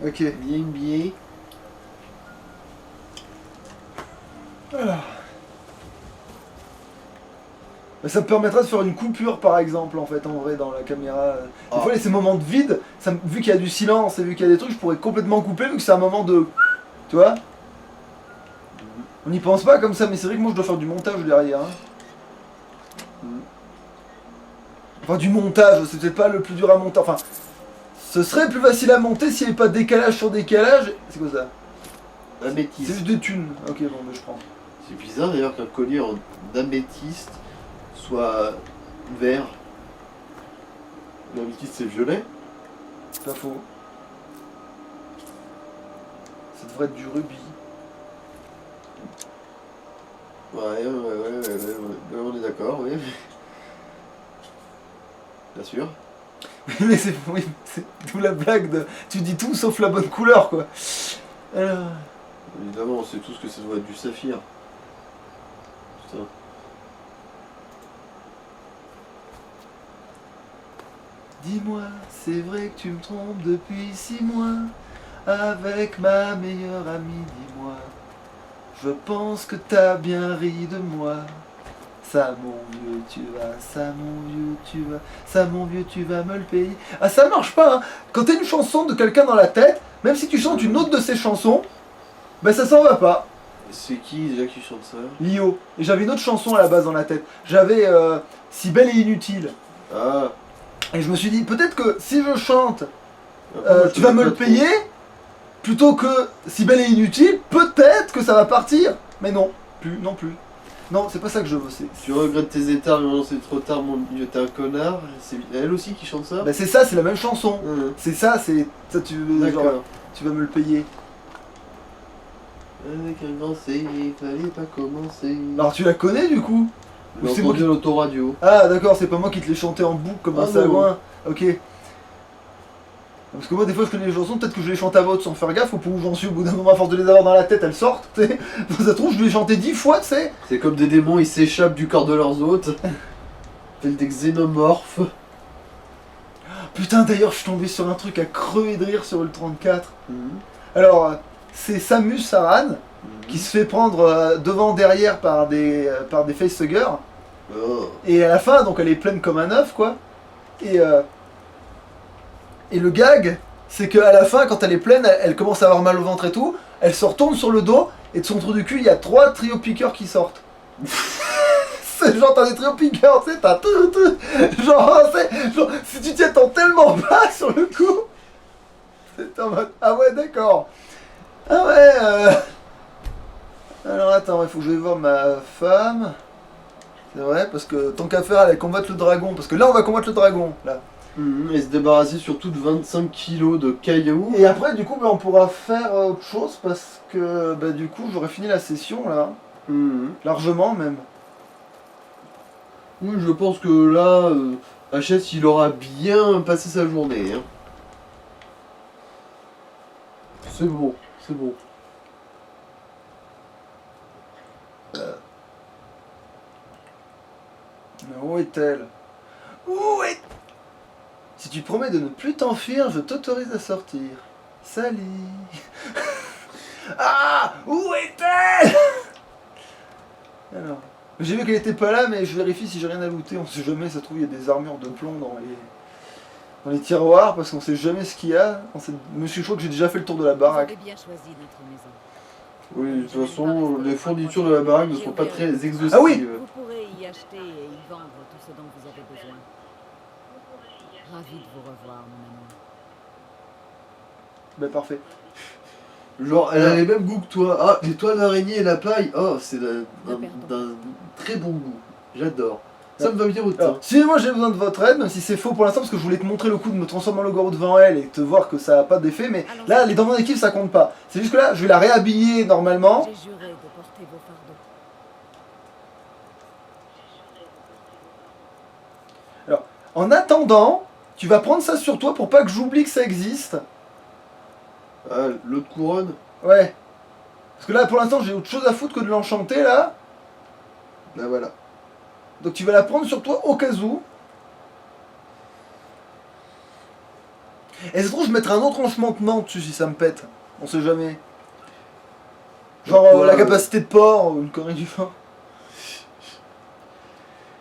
Ok. Bien. Alors. Bah, ça me permettra de faire une coupure par exemple en fait en vrai dans la caméra. Des fois ces moments de vide, vu qu'il y a du silence et vu qu'il y a des trucs, je pourrais complètement couper vu que c'est un moment de... Tu vois. On n'y pense pas comme ça mais c'est vrai que moi je dois faire du montage derrière. Enfin du montage, c'est peut-être pas le plus dur à monter. Enfin, ce serait plus facile à monter s'il n'y avait pas de décalage sur décalage. C'est quoi ça? C'est Améthyste. juste des thunes. Ok bon bah je prends. C'est bizarre d'ailleurs qu'un collier d'améthyste soit vert. L'améthyste c'est violet. C'est pas faux. Ça devrait être du rubis. Ouais, on est d'accord, oui. Bien sûr. Mais c'est oui, c'est d'où la blague de... Tu dis tout sauf la bonne couleur quoi. Alors... Évidemment, on sait tous que ça doit être du saphir. Putain. Dis-moi, c'est vrai que tu me trompes depuis 6 mois. Avec ma meilleure amie, dis-moi. Je pense que t'as bien ri de moi. Ça mon vieux tu vas, ça mon vieux tu vas, ça mon vieux tu vas me le payer. Ah ça marche pas hein. Quand t'as une chanson de quelqu'un dans la tête, même si tu chantes une autre de ses chansons, ben ça s'en va pas. C'est qui déjà qui chante ça? Lio. Et j'avais une autre chanson à la base dans la tête. J'avais Si belle et inutile. Ah. Et je me suis dit peut-être que si je chante Après, moi, je tu vas connais me pas le trop. payer, plutôt que Si belle et inutile, peut-être que ça va partir. Mais non, non plus. Non, c'est pas ça que je veux. Tu regrettes tes états, mais non, c'est trop tard, mon dieu, t'es un connard. C'est elle aussi qui chante ça? Bah c'est ça, c'est la même chanson. Mmh. C'est ça, c'est ça tu genre, D'accord. tu vas me le payer. Avec un grand C, il fallait pas commencer. Alors tu la connais du coup? Ou J'ai c'est moi entendu qui... l'autoradio. Ah d'accord, c'est pas moi qui te l'ai chanté en boucle comme un Ah, non. sagouin. Ok. Parce que moi des fois je connais les chansons, peut-être que je les chante à voix haute sans faire gaffe, au point où j'en suis au bout d'un moment à force de les avoir dans la tête, elles sortent, tu sais. Ça se trouve je les ai chanté 10 fois, tu sais. C'est comme des démons, ils s'échappent du corps de leurs hôtes. Tels des xénomorphes. Putain d'ailleurs je suis tombé sur un truc à crever de rire sur le 34. Mmh. Alors c'est Samus Aran qui se fait prendre devant derrière par des facehuggers. Oh. Et à la fin, donc elle est pleine comme un œuf, quoi. Et le gag, c'est qu'à la fin, quand elle est pleine, elle commence à avoir mal au ventre et tout. Elle se retourne sur le dos, et de son trou du cul, il y a 3 trio piqueurs qui sortent. C'est genre, t'as des trio piqueurs, tu sais, t'as tout. Genre, genre, si tu t'y attends tellement pas sur le coup, c'est en mode, ah ouais, d'accord. Ah ouais, Alors attends, il faut que je vais voir ma femme. C'est vrai, parce que tant qu'à faire, elle combattre le dragon. Parce que là, on va combattre le dragon, là. Mmh. Et se débarrasser surtout de 25 kilos de cailloux. Et après, du coup, on pourra faire autre chose parce que, du coup, j'aurais fini la session, là. Mmh. Largement, même. Oui, je pense que là, HS, il aura bien passé sa journée. Hein. C'est bon, c'est bon. Mais où est-elle? Où est... Si tu promets de ne plus t'enfuir, je t'autorise à sortir. Salut. Ah, où est-elle? Alors, j'ai vu qu'elle était pas là, mais je vérifie si j'ai rien à looter. On sait jamais, ça se trouve, il y a des armures de plomb dans les tiroirs, parce qu'on sait jamais ce qu'il y a. Monsieur, je crois que j'ai déjà fait le tour de la Vous baraque. avez bien choisi notre maison. Oui, de toute façon, les fournitures de la baraque ne sont pas très exhaustives. Ah oui. Vous pourrez y acheter et y vendre tout ce dont vous avez besoin. Ravi de vous revoir, mon ami. Ben parfait. Genre, elle a les mêmes goûts que toi. Ah, les toiles d'araignée et la paille. Oh, c'est d'un très bon goût. J'adore. Ça me va bien autant. Alors, si moi j'ai besoin de votre aide, même si c'est faux pour l'instant, parce que je voulais te montrer le coup de me transformer en loup-garou devant elle et te voir que ça n'a pas d'effet, mais là, elle est dans mon équipe, ça compte pas. C'est juste que là, je vais la réhabiller normalement. J'ai juré de porter vos fardeaux. Alors, en attendant, tu vas prendre ça sur toi pour pas que j'oublie que ça existe. Ah, l'autre couronne. Ouais. Parce que là, pour l'instant, j'ai autre chose à foutre que de l'enchanter, là. Là, voilà. Donc tu vas la prendre sur toi au cas où. Et ça se trouve, je mettrai un autre enchantement dessus si ça me pète. On sait jamais. Genre la capacité de port ou une connerie du fin.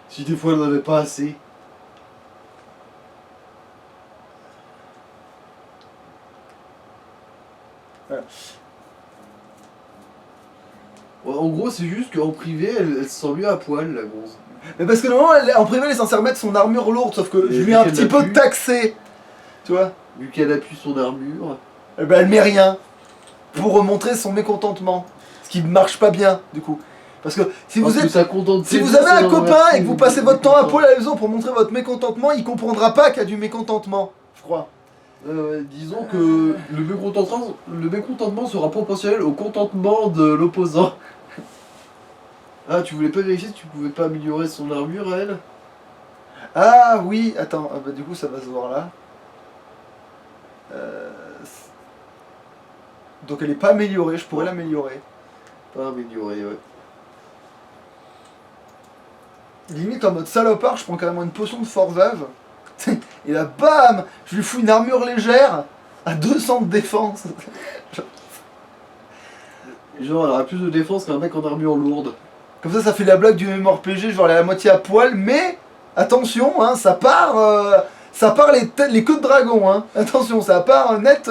Si des fois elle n'en avait pas assez. Voilà. Ouais, en gros, c'est juste qu'en privé, elle se sent mieux à poil, la grosse. Mais parce que normalement, en privé, elle est censée remettre son armure lourde, sauf que je lui ai un petit peu taxé. Tu vois? Vu qu'elle appuie son armure. Eh ben, elle met rien. Pour montrer son mécontentement. Ce qui marche pas bien, du coup. Parce que si vous êtes. Si vous avez un copain et que vous passez votre temps à poil à la maison pour montrer votre mécontentement, il comprendra pas qu'il y a du mécontentement, je crois. Disons que le mécontentement sera proportionnel au contentement de l'opposant. Ah, tu voulais pas vérifier si tu pouvais pas améliorer son armure, elle? Ah oui, attends, bah, du coup ça va se voir là. Donc elle est pas améliorée, je pourrais l'améliorer. Pas améliorée, ouais. Limite en mode salopard, je prends carrément une potion de forgeage. Et là, bam, je lui fous une armure légère à 200 de défense. Genre, elle aura plus de défense qu'un mec en armure lourde. Comme ça fait la blague du MMORPG, genre elle est à moitié à poil, mais attention, hein, ça part les queues de dragon, hein. Attention, ça part net.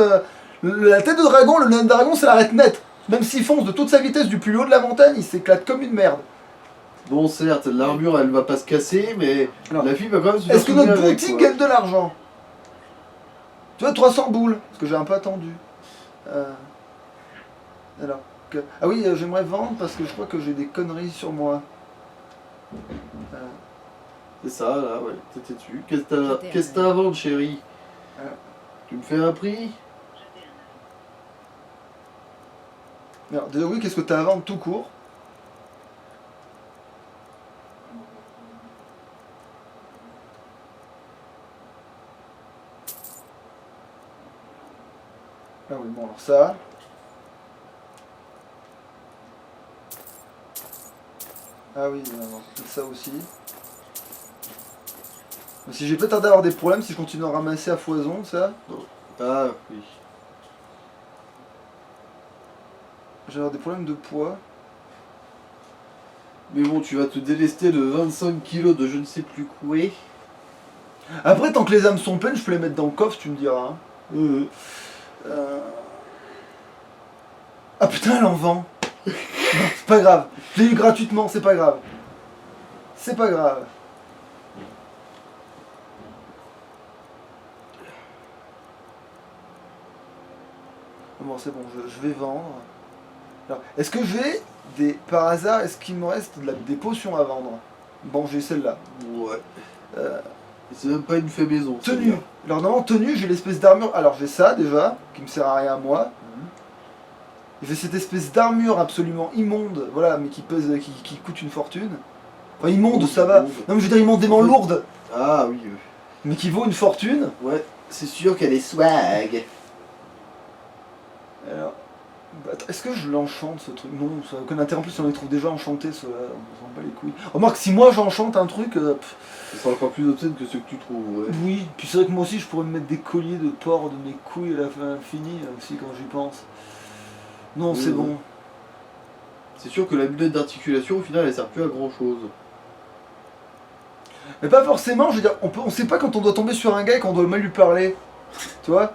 La tête de dragon, le nain de dragon, ça l'arrête net. Même s'il fonce de toute sa vitesse du plus haut de la montagne, il s'éclate comme une merde. Bon, certes, l'armure elle va pas se casser, mais alors, la fille va quand même se faire. Est-ce que notre boutique gagne de l'argent? Tu vois, 300 boules, parce que j'ai un peu attendu. Alors, ah oui, j'aimerais vendre parce que je crois que j'ai des conneries sur moi. C'est ça, là, ouais, t'étais dessus. Qu'est-ce que t'as à vendre, chérie? Tu me fais un prix? Alors, déjà, oui, qu'est-ce que t'as à vendre tout court? Ah oui, bon, alors ça. Ah oui, non, ça aussi. Mais si j'ai pas tardé à avoir des problèmes si je continue à ramasser à foison, ça. Ah oui. J'ai avoir des problèmes de poids. Mais bon, tu vas te délester de 25 kilos de je ne sais plus quoi. Après, tant que les âmes sont pleines, je peux les mettre dans le coffre, tu me diras. Hein. Ah putain, elle en vend. Non, c'est pas grave. Je l'ai eu gratuitement, c'est pas grave. C'est pas grave. Bon, c'est bon, je vais vendre. Alors, est-ce que j'ai par hasard, est-ce qu'il me reste des potions à vendre? Bon, j'ai celle-là. Ouais. C'est même pas une fait maison. Tenue. Alors normalement tenue, j'ai l'espèce d'armure. Alors j'ai ça déjà, qui me sert à rien à moi. J'ai cette espèce d'armure absolument immonde, voilà, mais qui pèse, qui coûte une fortune. Enfin immonde, ça va. Non mais je veux dire immondément lourde. Ah oui. Mais qui vaut une fortune. Ouais, c'est sûr qu'elle est swag. Alors, bah, est-ce que je l'enchante ce truc? Non, ça n'a aucun intérêt. En plus, on les trouve déjà enchantés, ceux-là. On s'en bat les couilles. Remarque, si moi j'enchante un truc. Ça sera encore plus obscène que ceux que tu trouves, ouais. Oui, puis c'est vrai que moi aussi je pourrais me mettre des colliers de porc de mes couilles à la fin finie aussi quand j'y pense. Non, Oui, c'est oui. bon. C'est sûr que la lunette d'articulation, au final, elle sert plus à grand chose. Mais pas forcément, je veux dire, on sait pas quand on doit tomber sur un gars et qu'on doit mal lui parler. Tu vois?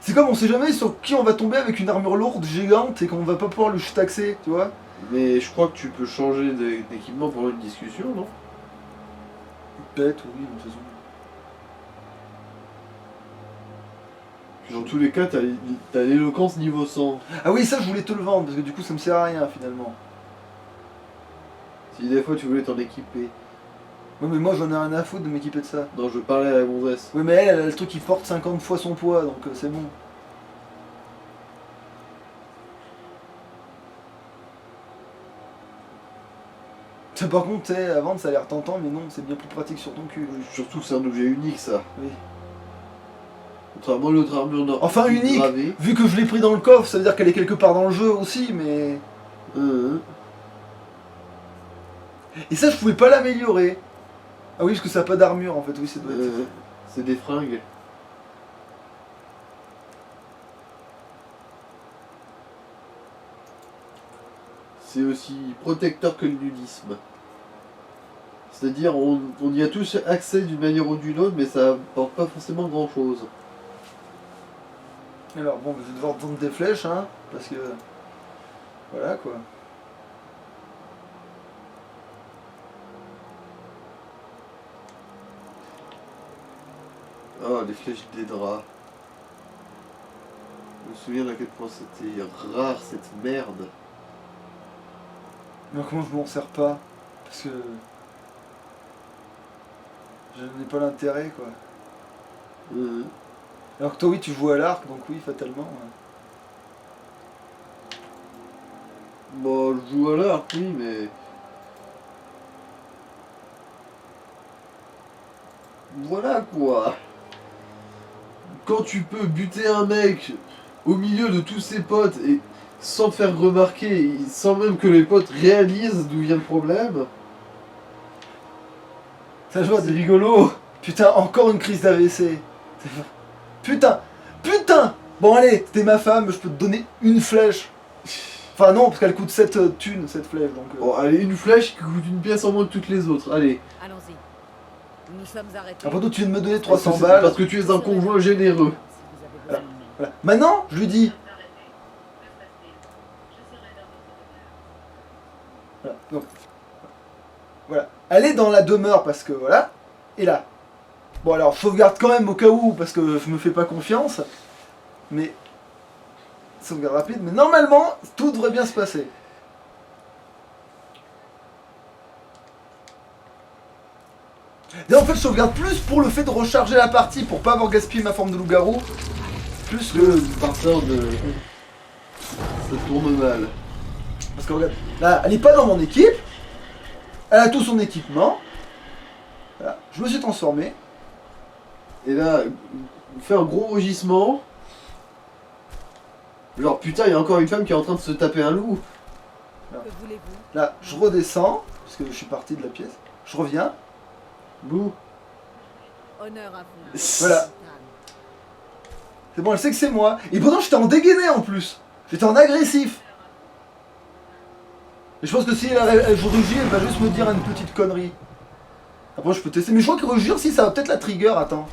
C'est comme on sait jamais sur qui on va tomber avec une armure lourde, gigante, et qu'on va pas pouvoir le taxer, tu vois? Mais je crois que tu peux changer d'équipement pour une discussion, non? Peut-être, oui, de toute façon. Dans tous les cas, t'as l'éloquence niveau 100. Ah oui, ça je voulais te le vendre, parce que du coup ça me sert à rien finalement. Si des fois tu voulais t'en équiper. Ouais, mais moi j'en ai rien à foutre de m'équiper de ça. Non, je parlais à la gonzesse. Oui, mais elle a le truc qui porte 50 fois son poids, donc c'est bon. Par contre, tu sais, à vendre ça a l'air tentant, mais non, c'est bien plus pratique sur ton cul. Surtout que c'est un objet unique, ça. Oui. Contrairement à l'autre armure Enfin unique, gravée. vu que je l'ai pris dans le coffre, ça veut dire qu'elle est quelque part dans le jeu aussi, mais... Et ça, je pouvais pas l'améliorer. Ah oui, parce que ça n'a pas d'armure en fait, oui, c'est doit être. C'est des fringues. C'est aussi protecteur que le nudisme. C'est-à-dire, on y a tous accès d'une manière ou d'une autre, mais ça apporte pas forcément grand-chose. Alors bon, je vais devoir prendre des flèches, hein, parce que. Voilà quoi. Ah, les flèches des draps. Je me souviens à quel point c'était rare cette merde. Mais comment je m'en sers pas? Parce que. Je n'ai pas l'intérêt quoi. Alors que toi, oui, tu joues à l'arc, donc oui, fatalement. Bon, je joue à l'arc, oui, mais... Voilà quoi. Quand tu peux buter un mec au milieu de tous ses potes et sans faire remarquer, sans même que les potes réalisent d'où vient le problème, Ça, je vois, c'est rigolo. putain, encore une crise d'AVC. Putain, putain. Bon, allez, t'es ma femme, je peux te donner une flèche. Enfin, non, parce qu'elle coûte 7 thunes, cette flèche, donc. Bon, allez, une flèche qui coûte une pièce en moins que toutes les autres, allez. Allons-y. Nous sommes arrêtés. Après tout, tu viens de me donner 300 C'est balles. parce que tu es un conjoint généreux. Si vous avez besoin de moi. Voilà. Maintenant, je lui dis. Voilà, donc. Voilà. Allez dans la demeure, parce que voilà. Et là. Bon, alors, je sauvegarde quand même au cas où, parce que je me fais pas confiance. Mais. Sauvegarde rapide, mais normalement, tout devrait bien se passer. Et en fait, je sauvegarde plus pour le fait de recharger la partie, pour pas avoir gaspillé ma forme de loup-garou. Plus que. Partir de... Ça tourne mal. Parce que regarde, là, elle est pas dans mon équipe. Elle a tout son équipement. Voilà. Je me suis transformé. Et là, fait un gros rugissement. Genre putain, il y a encore une femme qui est en train de se taper un loup. Que voulez-vous? Là, je redescends, parce que je suis parti de la pièce. Je reviens. Bouh. Honneur à vous. Voilà. C'est bon, elle sait que c'est moi. Et pourtant, j'étais en dégainé en plus. J'étais en agressif. Et je pense que si je rugis, elle va juste me dire une petite connerie. Après, je peux tester. Mais je crois que rugir, si, ça va peut-être la trigger. Attends.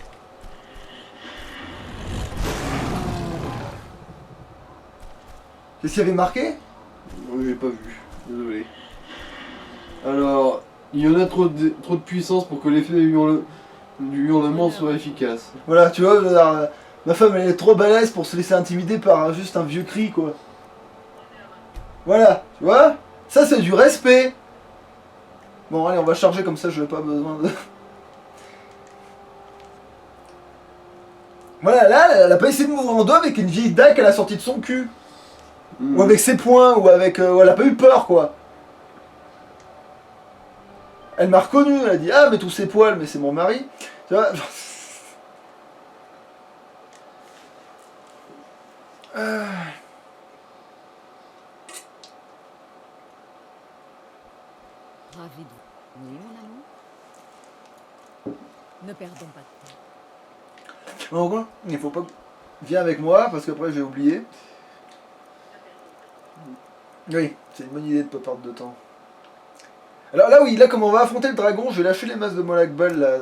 Qu'est-ce qu'il y avait marqué? J'ai pas vu. Désolé. Alors, il y en a trop de puissance pour que l'effet du hurlement soit efficace. Voilà, tu vois, je veux dire, ma femme, elle est trop balèze pour se laisser intimider par juste un vieux cri, quoi. Voilà, tu vois? Ça, c'est du respect. Bon, allez, on va charger comme ça, je n'ai pas besoin de... Voilà, là, elle a pas essayé de m'ouvrir en deux avec une vieille dague qu'elle a sortie de son cul. Ou avec ses poings, ou avec... elle a pas eu peur, quoi. Elle m'a reconnu, elle a dit « Ah, mais tous ses poils, mais c'est mon mari. » Tu vois? Ravi de vous. Oui, mon amour. Ne perdons pas de temps. En gros, il faut pas... Viens avec moi, parce qu'après, j'ai oublié. Oui, c'est une bonne idée de pas perdre de temps. Alors là, oui, là, comme on va affronter le dragon, je vais lâcher les masses de Molag Bal, là,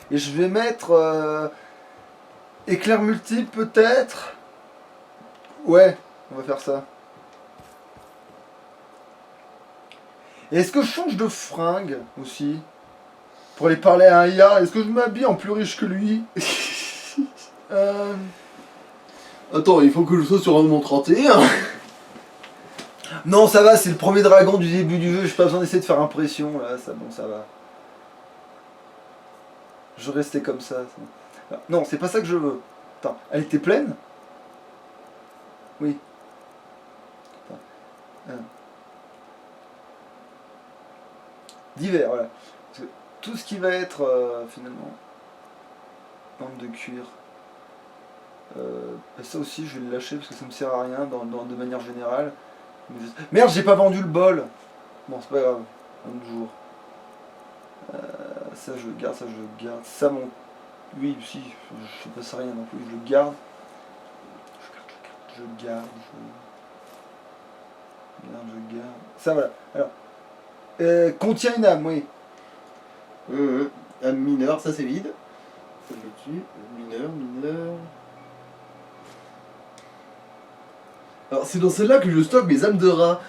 et je vais mettre... éclair multiple, peut-être. Ouais, on va faire ça. Et est-ce que je change de fringue, aussi? Pour aller parler à un IA, est-ce que je m'habille en plus riche que lui? Attends, il faut que je sois sur mon 31. Non, ça va, c'est le premier dragon du début du jeu, j'ai pas besoin d'essayer de faire impression, là, ça, bon, ça va. Je vais rester comme ça. Non, c'est pas ça que je veux. Attends, elle était pleine? Oui. Attends. Divers, voilà. Parce que tout ce qui va être, finalement, bande de cuir, ça aussi, je vais le lâcher parce que ça me sert à rien de manière générale. Merde, j'ai pas vendu le bol. Bon, c'est pas grave. Un autre jour. ça je le garde, ça je le garde. Ça mon... Oui, si, je ne passe rien non plus, je le garde. Je garde. Ça voilà. Alors, contient une âme, oui. Âme mineure, ça c'est vide. Ça je le tue. Mineur. Alors c'est dans celle-là que je stocke mes âmes de rat.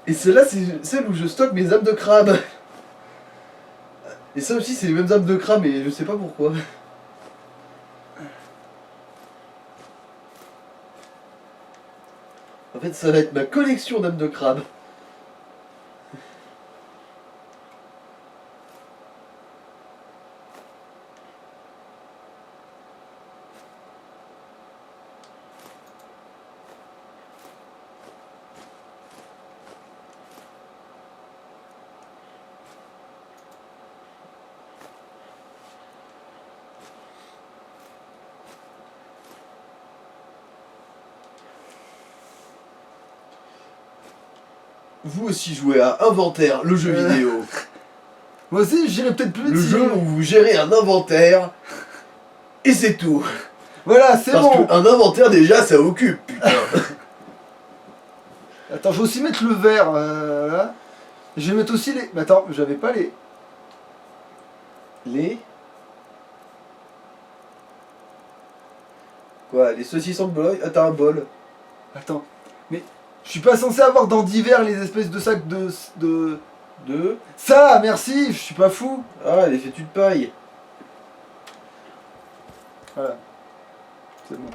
Et celle-là c'est celle où je stocke mes âmes de crabe. Et ça aussi c'est les mêmes âmes de crabe mais je sais pas pourquoi. En fait ça va être ma collection d'âmes de crabe. Vous aussi jouez à Inventaire, le jeu vidéo. Moi aussi, j'irai peut-être plus vite. Le si- jeu où vous gérez un inventaire. Et c'est tout. Voilà, c'est Parce bon. qu'un inventaire déjà ça occupe, putain. Attends, je vais aussi mettre le vert, là. Je vais mettre aussi les... Mais attends, j'avais pas les... Les... Quoi, les saucissons de Bologne? Ah t'as un bol. Attends, mais je suis pas censé avoir dans divers les espèces de sacs de... Deux. Ça, merci, je suis pas fou. Ah, les fétus de paille. Voilà. C'est bon.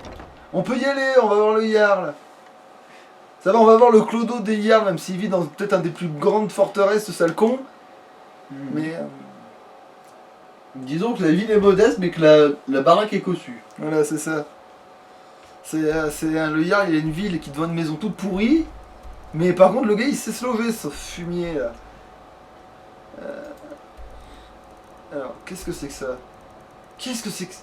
On peut y aller, on va voir le Jarl. Ça va, on va voir le clodo des Jarls, même s'il vit dans peut-être un des plus grandes forteresses, ce sale con. Mais... Disons que la ville est modeste, mais que la baraque est cossue. voilà, c'est ça. Le Jarl, il a une ville qui devient une maison toute pourrie. Mais par contre, le gars, il sait se loger, ce fumier, là. Alors, qu'est-ce que c'est que ça? Qu'est-ce que c'est que...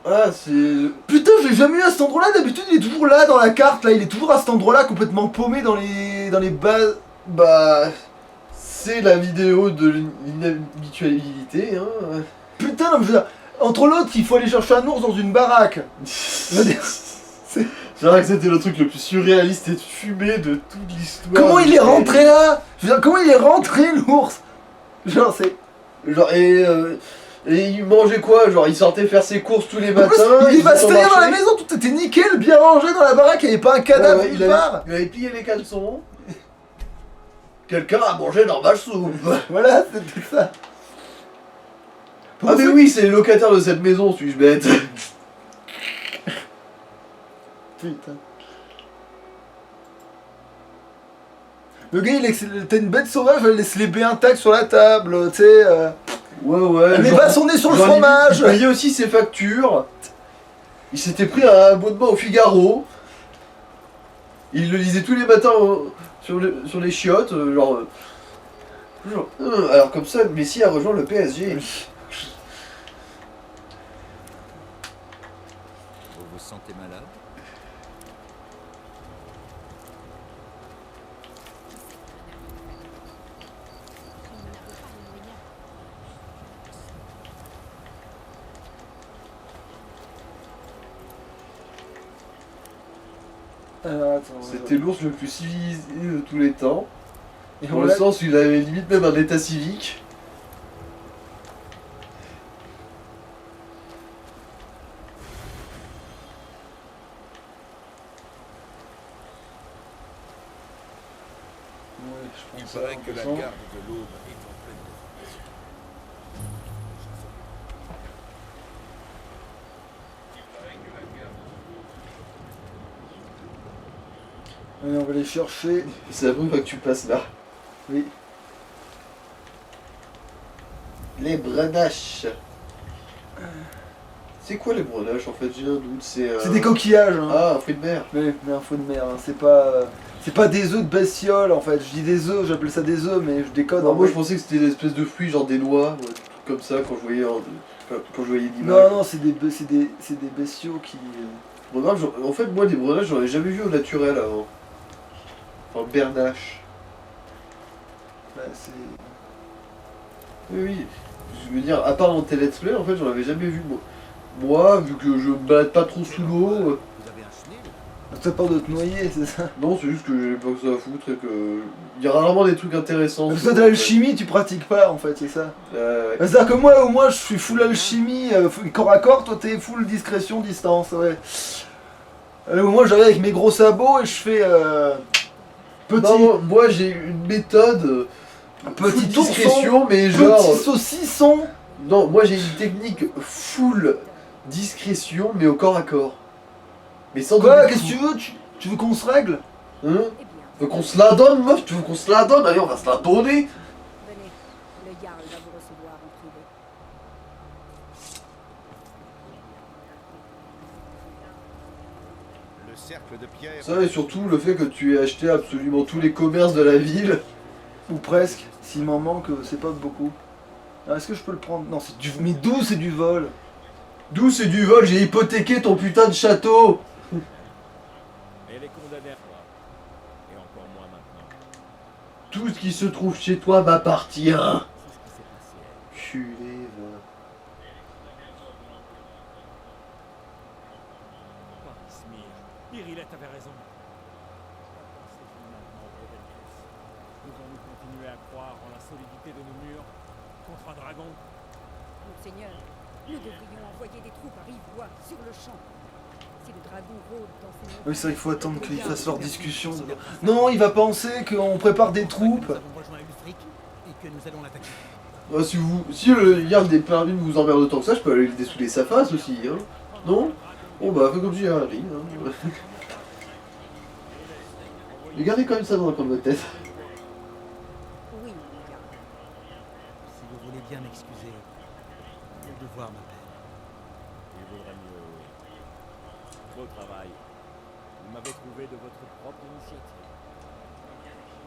Ah, c'est... Putain, je l'ai jamais eu à cet endroit-là, d'habitude il est toujours là dans la carte, là, il est toujours à cet endroit-là, complètement paumé dans les bases. Bah... C'est la vidéo de l'inhabitualité, hein. Putain, non, mais je veux dire, entre l'autre, il faut aller chercher un ours dans une baraque. Je veux dire, C'est vrai que c'était le truc le plus surréaliste et fumé de toute l'histoire. comment il est rentré là? Je veux dire, comment il est rentré l'ours? Genre, c'est... Genre, et il mangeait quoi? Genre, il sortait faire ses courses tous les En plus, matins. il va se faisait son tenir dans la marché. maison, tout était nickel, bien rangé dans la baraque, il n'y avait pas un cadavre Ouais, nulle part. il avait plié les caleçons. Quelqu'un a mangé dans ma soupe. Voilà, c'était ça. Ah mais oui, c'est les locataires de cette maison, suis-je bête? Putain. Le gars, t'as une bête sauvage, elle laisse les baies intacts sur la table, tu sais. Ouais. Elle met genre- pas son nez sur le genre, fromage. Il payait aussi ses factures. Il s'était pris un abonnement au Figaro. Il le lisait tous les matins sur les chiottes, alors comme ça, Messi a rejoint le PSG. Vous vous sentez malade? Alors, attends. C'était l'ours le plus civilisé de tous les temps. Et Dans on le l'a- sens où il avait limite même un état civique. Ouais, je Il pense paraît que la ça. garde de l'Aube est en pleine défense. Allez, on va les chercher. C'est la première fois que tu passes là. Oui. Les brenaches. C'est quoi les brenaches en fait? J'ai un doute. C'est des coquillages. Hein. Ah, un fruit de mer. Mais un fou de mer. Hein. C'est pas des œufs de bestiole en fait. Je dis des œufs, j'appelle ça des œufs, mais je déconne. Non, en moi vrai. je pensais que c'était des espèces de fruits, genre des noix, ouais, des trucs comme ça quand je voyais, quand je voyais l'image. Non, c'est des bestiaux qui. Brenache, en fait, moi des brenaches, j'en ai jamais vu au naturel avant. Enfin, bernache. Bah, c'est. Oui, oui. Je veux dire, à part dans tes let's play, en fait, j'en avais jamais vu, moi. Moi, vu que je me balade pas trop sous l'eau, Vous avez un chenil? T'as peur de te noyer, c'est ça? non, c'est juste que j'ai pas que ça à foutre et que... Il y a rarement des trucs intéressants. Parce que toi, de l'alchimie, tu pratiques pas, en fait, c'est ça? Ouais. C'est-à-dire que moi, au moins, je suis full alchimie, corps à corps, toi, t'es full discrétion, distance, ouais. Moi, j'arrive avec mes gros sabots et je fais petit, Non, moi j'ai une méthode, petit full discrétion, mais genre... petit saucisson. Non, moi j'ai une technique full discrétion, mais au corps à corps. Mais sans Quoi? donner de Qu'est-ce que coups. tu veux? Tu veux qu'on se règle? Hein? Eh bien, Tu veux qu'on se la donne, meuf? Tu veux qu'on se la donne? Allez, on va se la donner! venez. Le Jarl va vous recevoir en privé. Le cercle de pierre. Ça, et surtout le fait que tu aies acheté absolument tous les commerces de la ville. Ou presque. S'il m'en manque, c'est pas beaucoup. Ah, est-ce que je peux le prendre? Non, c'est du... Mais d'où c'est du vol? D'où c'est du vol? J'ai hypothéqué ton putain de château! Elle est condamnée à quoi? Et encore moins maintenant. Tout ce qui se trouve chez toi m'appartient! C'est ce qui s'est passé. Culé, va. Paris Smir. Irilette avait raison. Pensez-vous maintenant, Bredelkis? Devons-nous continuer à croire en la solidité de nos murs contre un dragon? Monseigneur, nous devrions envoyer des troupes à Rivois sur le champ. Si le dragon rôde dans ces montagnes... Oui, c'est vrai qu'il faut attendre qu'ils fassent leur discussion. Non, il va penser qu'on prépare des troupes. Nous avons rejoint Ulfric et que nous allons l'attaquer. Ah, si le Yarn des Parvines vous emmerde autant que ça, je peux aller le dessouder sa face aussi, hein? Non? Bon bah, fais comme j'ai Harry, hein. Mais gardez quand même ça dans le coin de votre tête. Oui, Jarl. Si vous voulez bien m'excuser, le devoir m'appelle. Il vaudrait mieux. Beau travail. Vous m'avez trouvé de votre propre initiative.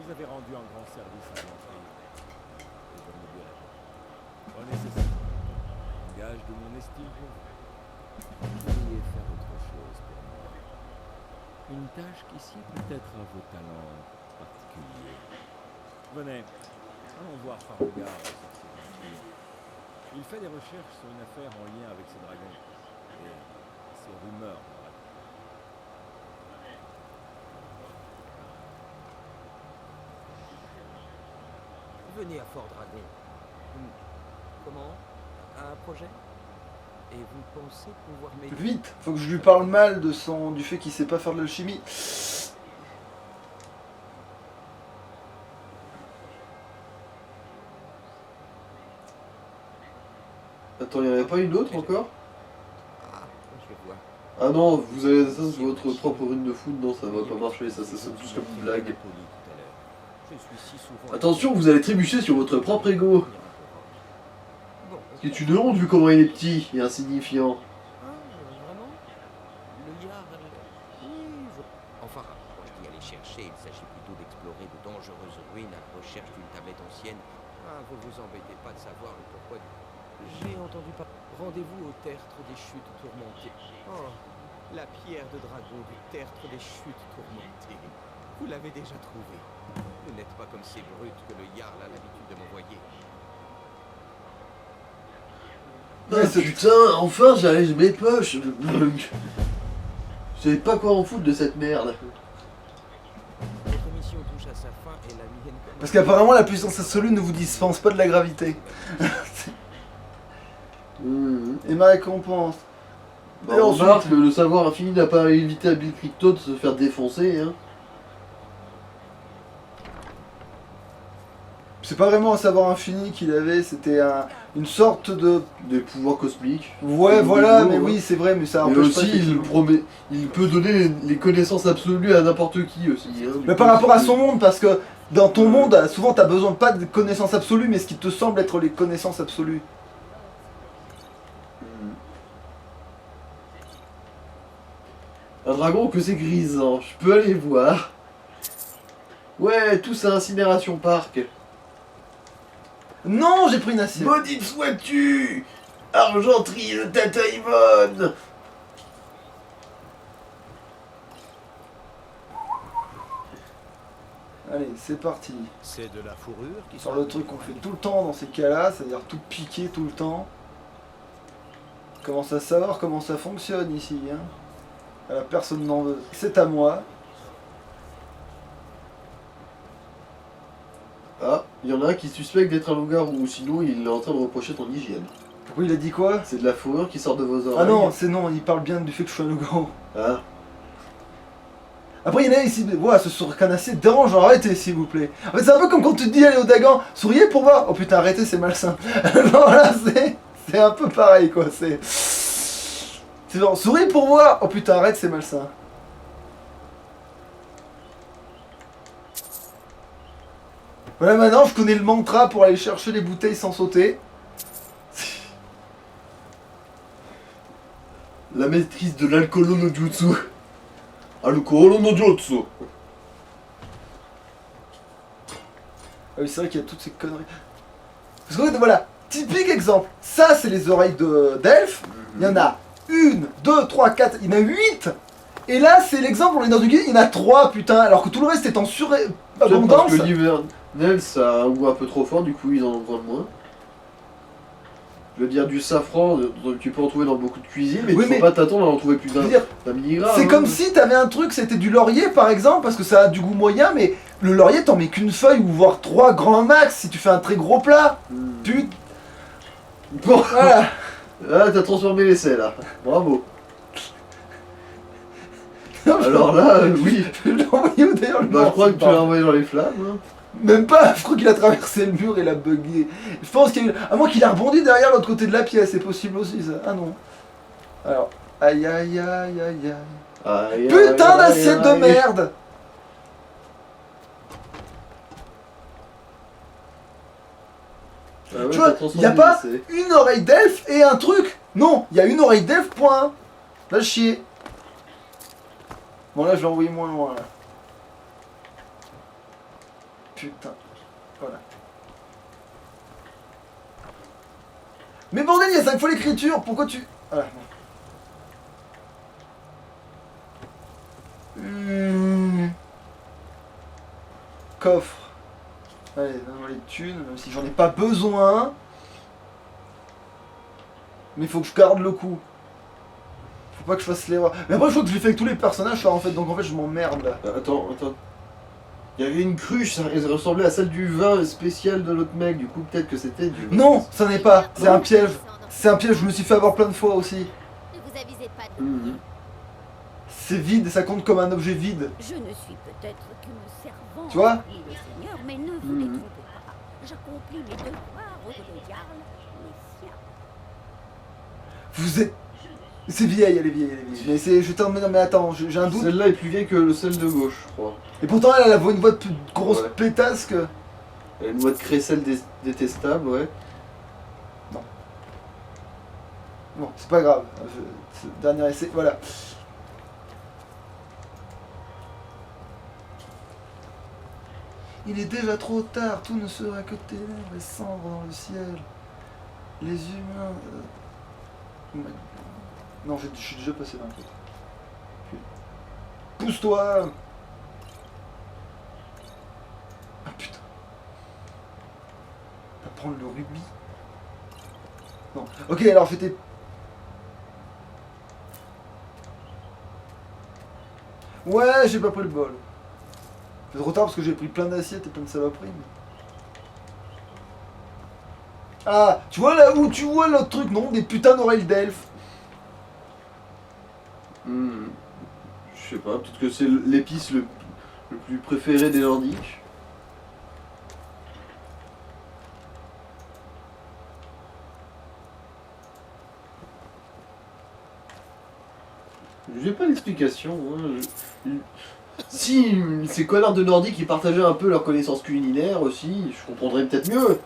Vous avez rendu un grand service à l'entrée. Et je ne le dirai pas. Prenez ceci. Gage de mon estime pour vous. Vous pourriez faire autre chose pour moi. Une tâche qui sied peut-être à vos talents particuliers. Venez, allons voir Farougar, le sorcier vampire. Il fait des recherches sur une affaire en lien avec ces dragons. Et ces rumeurs me racontent. Venez à Fort Dragon. Comment? Un projet? Et vous pensez pouvoir m'aider? Vite, faut que je lui parle mal de du fait qu'il sait pas faire de l'alchimie. Attends, y'en avait pas une autre encore? Ah, je vais voir. Ah non, vous avez ça sur votre propre rune de foot, non, ça va pas marcher, ça sonne plus comme une blague. Je suis si souvent... Attention, vous allez trébucher sur votre propre ego. Bon. Ce qui est une honte vu comment il est petit et insignifiant. Ah, vraiment? Le Jarl... Oui, Enfin, quand je dis aller chercher, il s'agit plutôt d'explorer de dangereuses ruines à la recherche d'une tablette ancienne. Ah, vous vous embêtez pas de savoir le pourquoi. J'ai entendu pas. Rendez-vous au tertre des chutes tourmentées. Oh, la pierre de dragon du tertre des chutes tourmentées. Vous l'avez déjà trouvé. Vous n'êtes pas comme ces brutes que le Jarl a l'habitude de m'envoyer. Ah putain, enfin j'allège mes poches. Je savais pas quoi en foutre de cette merde. Votre mission touche à sa fin et la mienne commence. Parce qu'apparemment, la puissance absolue ne vous dispense pas de la gravité. Et ma récompense. Bah, Et on ensuite- remarque, le savoir infini n'a pas évité à Bill Crypto de se faire défoncer, hein. C'est pas vraiment un savoir infini qu'il avait, c'était une sorte de... Des pouvoirs cosmiques. Ouais, Des voilà, nouveaux, mais hein. oui, c'est vrai, mais ça Mais empêche pas... aussi, effectivement. il peut donner les connaissances absolues à n'importe qui aussi. Hein. Mais par rapport à son monde, parce que dans ton monde, souvent t'as besoin pas de connaissances absolues, mais ce qui te semble être les connaissances absolues. Un dragon que c'est grisant, je peux aller voir. Ouais, tous à Incinération Park. Non, j'ai pris une assiette. Maudite sois-tu, argenterie de Tata Yvonne. Allez, c'est parti. C'est de la fourrure qui Sur sort le truc qu'on fait tout le temps dans ces cas-là, c'est-à-dire tout piquer tout le temps. Commence à savoir comment ça fonctionne ici. Hein. Voilà, personne n'en veut. C'est à moi. Ah, il y en a un qui suspecte d'être un loup-garou, sinon il est en train de reprocher ton hygiène. Pourquoi il a dit quoi? C'est de la fourrure qui sort de vos oreilles. Ah non, c'est non, il parle bien du fait que je suis un loup-garou. Ah, Après, il y en a ici, voilà, ce sourire canassé dérange, arrêtez s'il vous plaît. En fait, c'est un peu comme quand tu te dis, allez au Dagan, souriez pour voir. Oh putain, arrêtez, c'est malsain. Voilà, c'est un peu pareil quoi, c'est genre, souris pour voir. Oh putain, arrête, c'est malsain. Voilà, maintenant je connais le mantra pour aller chercher les bouteilles sans sauter. la maîtrise de l'alcool no jutsu. Alcool no jutsu. Ah oui, c'est vrai qu'il y a toutes ces conneries. Parce que voilà, typique exemple. Ça, c'est les oreilles d'elfe. Il y en a 1, 2, 3, 4, il y en a 8. Et là, c'est l'exemple, on est dans une guilde, il y en a 3, putain. Alors que tout le reste est en Parce surabondance. que l'hivernel, ça a un goût un peu trop fort, du coup ils en vendent moins. Je veux dire, du safran, tu peux en trouver dans beaucoup de cuisines, mais Oui, tu mais- faut pas t'attendre à en trouver plus Je veux dire, d'un milligramme. c'est hein. comme si t'avais un truc, c'était du laurier par exemple, parce que ça a du goût moyen, mais le laurier t'en mets qu'une feuille ou voire 3 grands max si tu fais un très gros plat. Putain. Bon, Voilà. ah, t'as transformé l'essai là. Bravo. Alors là, oui. Je l'ai envoyé où d'ailleurs le Bah, je mort, crois que c'est tu pas- l'as envoyé dans les flammes. Hein. Même pas, je crois qu'il a traversé le mur et l'a bugué. Je pense qu'il y a eu... À moins qu'il a rebondi derrière l'autre côté de la pièce, c'est possible aussi ça. Ah non. Alors, aïe aïe aïe aïe aïe. Aïe, Putain aïe, d'assiette de aïe. merde. Ah ouais, Tu vois, t'as transformé y a pas l'essai. une oreille d'elfe et un truc. Non, il y a une oreille d'elfe, point. Va chier. Bon là, je l'ai envoyé moins loin là. Putain. Voilà. Mais bordel, il y a 5 fois l'écriture. Pourquoi tu... Voilà. Coffre. Allez, donne-moi les thunes, même si j'en ai pas besoin. Mais il faut que je garde le coup. Faut pas que je fasse l'erreur. Mais après, je crois que je l'ai fait avec tous les personnages, ça, en fait. Donc en fait, je m'emmerde là. Attends. Il y avait une cruche, ça ressemblait à celle du vin spécial de l'autre mec, du coup peut-être que c'était du vin. Non, ça n'est pas. C'est Non. un piège. C'est un piège, je me suis fait avoir plein de fois aussi. Ne vous avisez pas de Mhm. C'est vide, ça compte comme un objet vide. Je ne suis peut-être qu'une servante, Tu vois oui, le Seigneur, mais ne vous Mhm. détrompez pas. J'accomplis mes devoirs au Jarl, les siens. Vous êtes... C'est vieille, elle est vieille, elle est vieille. Mais c'est... Je t'en... Non mais attends, j'ai un doute. Celle-là est plus vieille que celle de gauche, je crois. Et pourtant, elle a une voix de plus grosse Ouais. pétasse que... Elle a une voix de crécelle détestable, ouais. Bon, c'est pas grave. Dernier essai, voilà. Il est déjà trop tard, tout ne sera que ténèbres et cendres dans le ciel. Les humains... Non, je suis déjà passé d'un côté. Pousse-toi. Ah putain. On va prendre le rubis. Non. Ok, alors j'étais... Ouais, j'ai pas pris le bol. C'est trop tard parce que j'ai pris plein d'assiettes et plein de saloperies. mais- Ah, tu vois là où tu vois l'autre truc, non? Des putains d'oreilles d'elfe. Hmm. Je sais pas, peut-être que c'est l'épice le plus préféré des Nordiques. J'ai pas d'explication. Hein. Si ces connards de Nordiques ils partageaient un peu leurs connaissances culinaires aussi, je comprendrais peut-être mieux.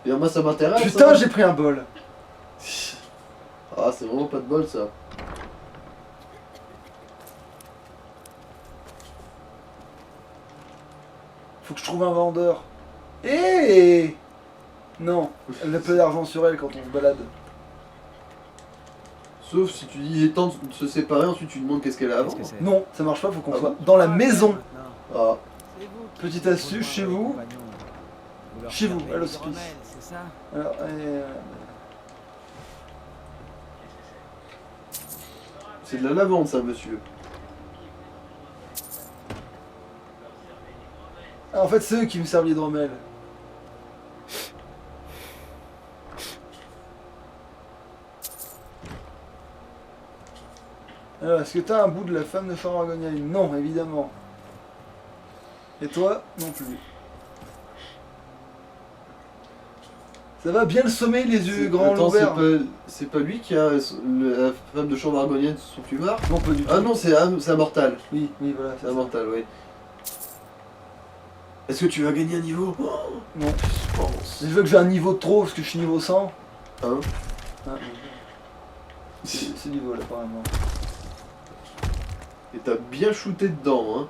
Et moi ça m'intéresse. Putain, hein. j'ai pris un bol. Ah, c'est vraiment pas de bol ça. Faut que je trouve un vendeur. Eh non, elle n'a pas d'argent sur elle quand on se balade. Sauf si tu dis il est temps de se séparer, ensuite tu demandes qu'est-ce qu'elle a avant. Qu'est-ce que c'est? Non, ça marche pas, faut qu'on Ah soit dans la maison. Maintenant. Ah, C'est vous qui Petite devez astuce, rejoindre chez les vous. compagnons. Leur Chez vous, servez à les l'hospice. hydromels, c'est ça? Alors, c'est de la lavande ça, monsieur. ah, en fait, c'est eux qui me servent l'hydromel. Alors, est-ce que t'as un bout de la femme de Charles Argonial? Non, évidemment. Et toi? Non plus. Ça va bien le sommeil, les yeux grands Attends, ouverts. c'est pas lui qui a la femme de chambre argonienne sous son plumard? Non, pas du tout. Ah non, c'est Immortal. Oui, oui, voilà. C'est Immortal, oui. Est-ce que tu vas gagner un niveau? Non. Je pense. Je veux que j'ai un niveau de trop parce que je suis niveau 100. Hein? Ah, c'est niveau là, apparemment. Et t'as bien shooté dedans, hein.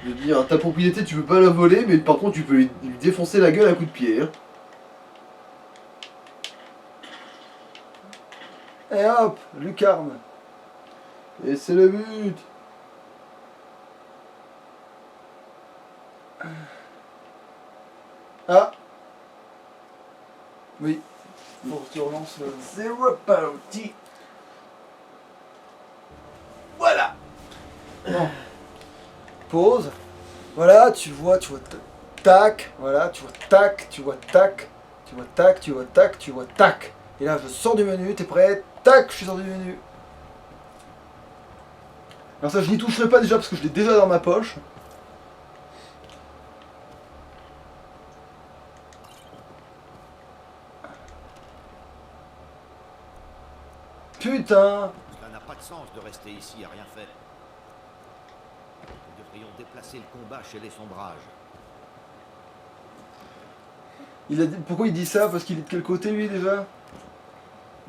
Je veux dire, ta propriété, tu peux pas la voler, mais par contre, tu peux lui défoncer la gueule à coups de pied, hein. Et hop, lucarne. Et c'est le but. Ah. Oui. Faut que tu relances le... C'est reparti. Voilà. Bon. Pause. Voilà, tu vois tac. Voilà, tu vois tac, tu vois tac. Tu vois tac, tu vois tac, tu vois tac. Et là, je sors du menu, t'es prêt? Tac, je suis sorti du menu. Alors ça, je n'y toucherai pas déjà parce que je l'ai déjà dans ma poche. Putain! Cela n'a pas de sens de rester ici à rien faire. Nous devrions déplacer le combat chez les sombrages. Il a dit... Pourquoi il dit ça? Parce qu'il est de quel côté lui déjà?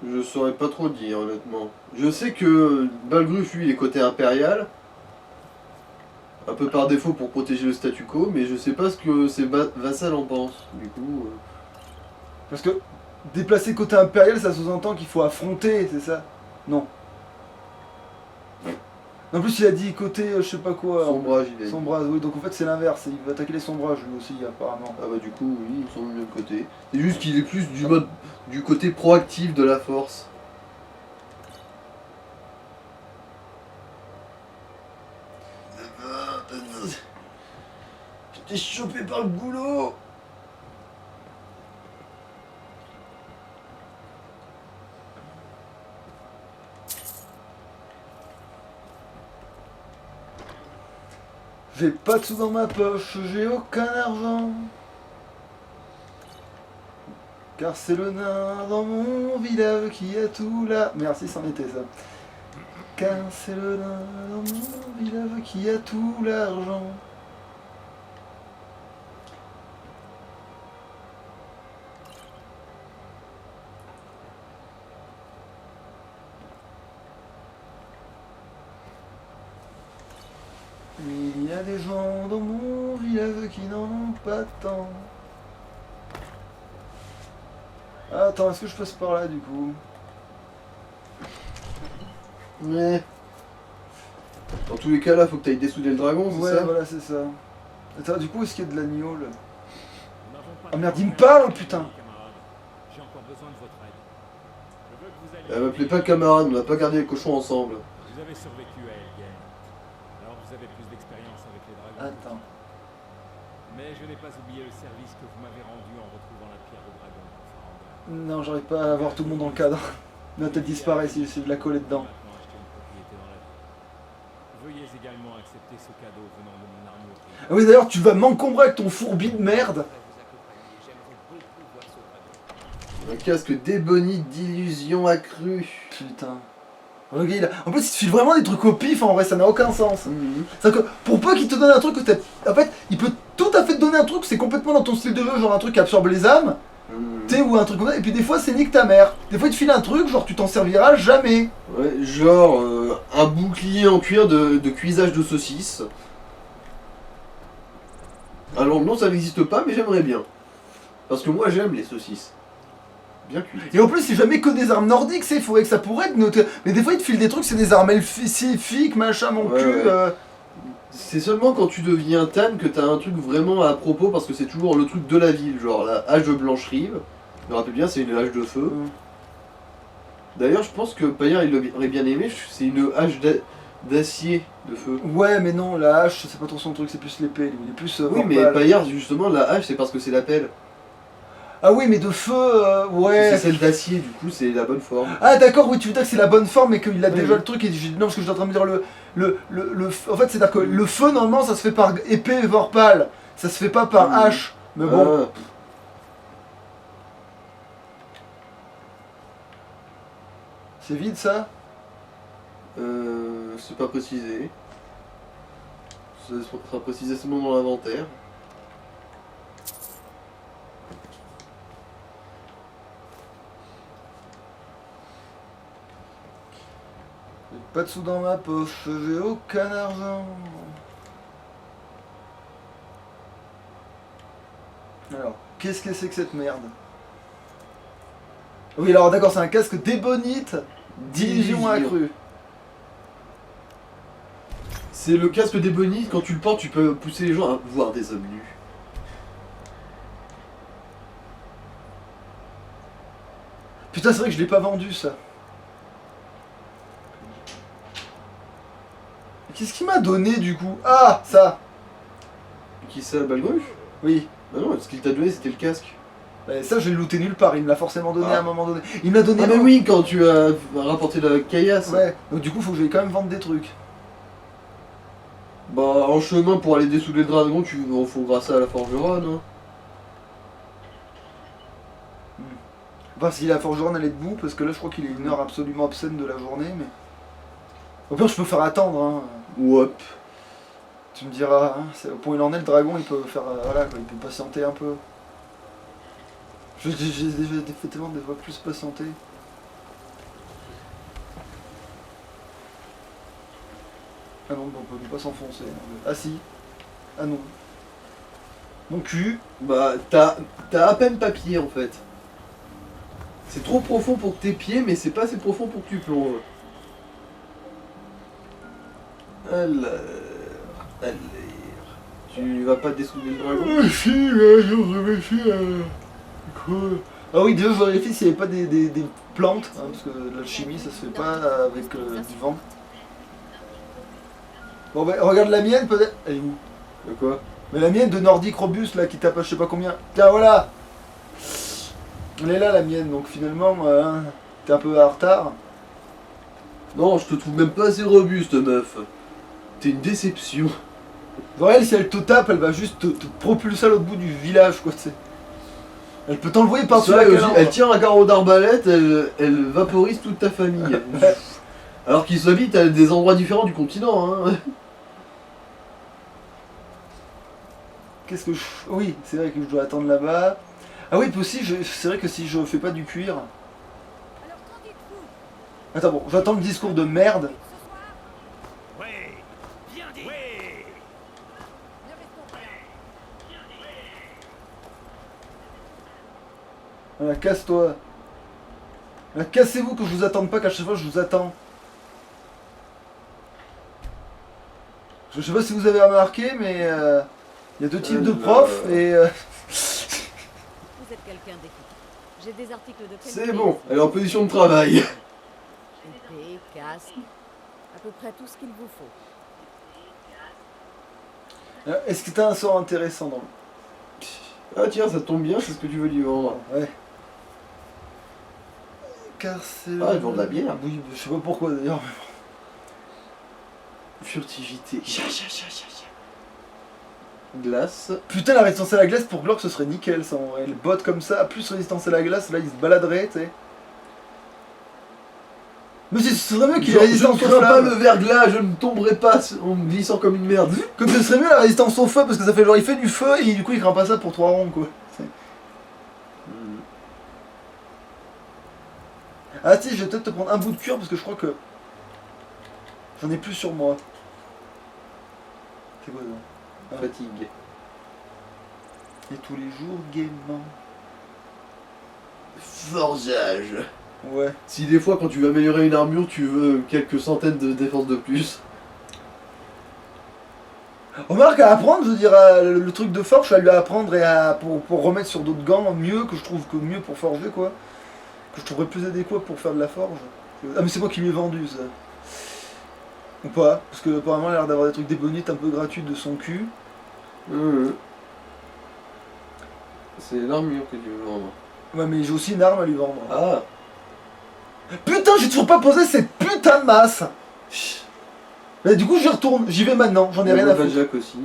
Je saurais pas trop dire, honnêtement. Je sais que Balgruf, lui, est côté impérial. Un peu par défaut pour protéger le statu quo, mais je sais pas ce que ses vassals en pensent. Du coup... Parce que déplacer côté impérial, ça sous-entend qu'il faut affronter, c'est ça? Non. En plus, il a dit côté je sais pas quoi. Sombrage, il est. Sombrage, oui, donc en fait c'est l'inverse, il va attaquer les sombrages lui aussi apparemment. Ah bah du coup, oui, ils sont du même côté. C'est juste qu'il est plus du côté proactif de la force. J'étais chopé par le goulot. J'ai pas de sous dans ma poche, j'ai aucun argent. Car c'est le nain dans mon village qui a tout là. Merci, c'en était ça. Car c'est le nain dans mon village qui a tout l'argent. Il y a des gens dans mon village qui n'en ont pas tant. Ah, attends, est-ce que je passe par là du coup? Mais... Dans tous les cas, là, faut que t'ailles dessouder le dragon, c'est Ouais, ça? voilà, c'est ça. Attends, du coup, est-ce qu'il y a de l'agneau là? Nous n'avons pas Ah de merde, temps il me à parle, perdre, putain. camarades. J'ai encore besoin de votre aide. Je veux que vous alliez... Elle m'appelait pas camarade, on n'a pas gardé les cochons ensemble. Vous avez survécu à Elgen. Alors vous avez plus d'expérience avec les dragons. Attends. Mais je n'ai pas oublié le service que vous m'avez rendu en retrouvant la pierre de dragon pour Farandal. Non, j'arrive pas à avoir tout le monde dans le cadre. Ma tête disparaît si j'essaie de la coller dedans. Maintenant acheter une propriété dans la ville. Veuillez également accepter ce cadeau venant de mon armure. Ah oui, d'ailleurs, tu vas m'encombrer avec ton fourbi de merde. J'aimerais beaucoup voir ce dragon. Un casque d'ébonite d'illusion accrue. Putain. Regarde, en plus, il te file vraiment des trucs au pif, en vrai, ça n'a aucun sens. C'est-à-dire que pour peu qu'il te donne un truc que t'as... En fait, il peut tout à fait te donner un truc, c'est complètement dans ton style de jeu, genre un truc qui absorbe les âmes, tu sais, ou un truc comme ça, et puis des fois, c'est nique ta mère. Des fois, il te file un truc, genre tu t'en serviras jamais. Ouais, genre un bouclier en cuir de cuisage de saucisse. Alors non, ça n'existe pas, mais j'aimerais bien. Parce que moi, j'aime les saucisses. Bien cuites. Et en plus, c'est jamais que des armes nordiques, c'est, il faudrait que ça pourrait être notre... Mais des fois, il te file des trucs, c'est des armes elfiques, machin, mon Ouais, cul. ouais. C'est seulement quand tu deviens Tan que t'as un truc vraiment à propos, parce que c'est toujours le truc de la ville, genre la hache de Blancherive. Je me rappelle bien, c'est une hache de feu. D'ailleurs, je pense que Payard il aurait bien aimé, c'est une hache d'acier de feu. Ouais, mais non, la hache, c'est pas trop son truc, c'est plus l'épée. Lui. Il est plus. Oui, mais Vorpal. Payard, justement, la hache, c'est parce que c'est la pelle. Ah oui, mais de feu, ouais. C'est celle d'acier, du coup, c'est la bonne forme. Ah d'accord, oui, tu veux dire que c'est la bonne forme et qu'il a Oui, déjà oui. le truc. Et non, parce que je suis en train de me dire en fait, c'est-à-dire que le feu, normalement, ça se fait par épée Vorpal. Ça se fait pas par hache. Mais bon. Ah. C'est vide ça. C'est pas précisé. Ça sera précisé seulement dans l'inventaire. J'ai pas de sous dans ma poche, j'ai aucun argent. Alors, qu'est-ce que c'est que cette merde? Oui, alors d'accord, c'est un casque d'ébonite, d'illusion accrue. C'est le casque d'ébonite, quand tu le portes, tu peux pousser les gens à voir des hommes nus. Putain, c'est vrai que je l'ai pas vendu ça. Qu'est-ce qu'il m'a donné du coup? Ah, ça. Qui ça, Balgruche? Oui. Bah non, ce qu'il t'a donné, c'était le casque. Et ça, je l'ai looté nulle part, il me l'a forcément donné Ah. à un moment donné. Il me l'a donné Ah mais un- oui, quand tu as rapporté la caillasse. Ouais, donc du coup, faut que je vais quand même vendre des trucs. Bah, en chemin pour aller dessouder le dragon, faut grâce à la forgeronne. Hein. Enfin, si la forgeronne elle est debout, parce que là, je crois qu'il est une heure absolument obscène de la journée, mais. Au pire, je peux faire attendre, hein. Wop. Tu me diras, hein, au point où il en est, le dragon, il peut faire. Voilà, quoi, il peut patienter un peu. J'ai déjà fait tellement de fois plus patienter. Ah non, on peut pas s'enfoncer. Ah si. Ah non. Mon cul. Bah, t'as à peine papier en fait. C'est trop profond pour tes pieds, mais c'est pas assez profond pour que tu plonges. Alors. Tu vas pas dessouder le dragon? Si, je réfléchis à. Ah oui, déjà je vérifie s'il n'y avait pas des plantes, hein, parce que la chimie ça se fait pas avec du vent. Bon bah regarde la mienne peut-être. Elle est où? De quoi? Mais la mienne de Nordique Robuste là qui tape à je sais pas combien. Tiens voilà. Elle est là la mienne, donc finalement t'es un peu en retard. Non, je te trouve même pas assez robuste, meuf. T'es une déception. Genre elle, si elle te tape, elle va juste te propulser à l'autre bout du village quoi, tu sais. Elle peut t'envoyer par-dessus Ça, la elle, calandre. elle tire un carreau d'arbalète, elle vaporise toute ta famille. Alors qu'ils habitent à des endroits différents du continent. Hein. Qu'est-ce que je... Oui, c'est vrai que je dois attendre là-bas. Ah oui, puis aussi, c'est vrai que si je fais pas du cuir... Alors qu'en dites-vous Attends, bon, j'attends le discours de merde. ce soir? Ouais. Bien dit. Ouais. Ne restons pas là. Voilà, casse-toi. Voilà, cassez-vous que je vous attende pas, qu'à chaque fois je vous attends. Je sais pas si vous avez remarqué, mais il y a deux types de profs et... Vous êtes quelqu'un d'équipé. J'ai des articles de qualité. C'est bon, elle est en position de travail. Épée, casque, à peu près tout ce qu'il vous faut. Est-ce que t'as un sort intéressant dans le... Ah tiens, ça tombe bien, c'est ce que tu veux lui vendre. Ouais. Car c'est... Ah, ils vendent de la bière. Oui, je sais pas pourquoi d'ailleurs. Furtivité. Glace. Putain, la résistance à la glace pour Glork ce serait nickel ça en vrai. Le bot comme ça, plus résistance à la glace, là il se baladerait, tu sais. Mais ce serait mieux qu'il ait Je ne résistance au crains pas flamme. le verglas, je ne tomberai pas en me glissant comme une merde. Comme ce serait mieux la résistance au feu parce que ça fait genre il fait du feu et du coup il craint pas ça pour 3 ronds quoi. Ah si, je vais peut-être te prendre un bout de cuir parce que je crois que j'en ai plus sur moi. C'est quoi ça? Fatigue. Et tous les jours gaiement. Forgeage. Ouais. Si des fois quand tu veux améliorer une armure, tu veux quelques centaines de défense de plus. Remarque, à apprendre, je veux dire, le truc de forge, je vais lui apprendre et pour remettre sur d'autres gants mieux, que je trouve que mieux pour forger, quoi. Que je trouverais plus adéquat pour faire de la forge. Ah, mais c'est moi qui lui ai vendu, ça. Ou pas, parce que apparemment, il a l'air d'avoir des trucs d'ébonite un peu gratuits de son cul. C'est l'armure que tu veux vendre. Ouais, mais j'ai aussi une arme à lui vendre. Ah. Putain, j'ai toujours pas posé cette putain de masse. Mais du coup, j'y retourne, j'y vais maintenant, j'en ai rien à foutre. Jack aussi.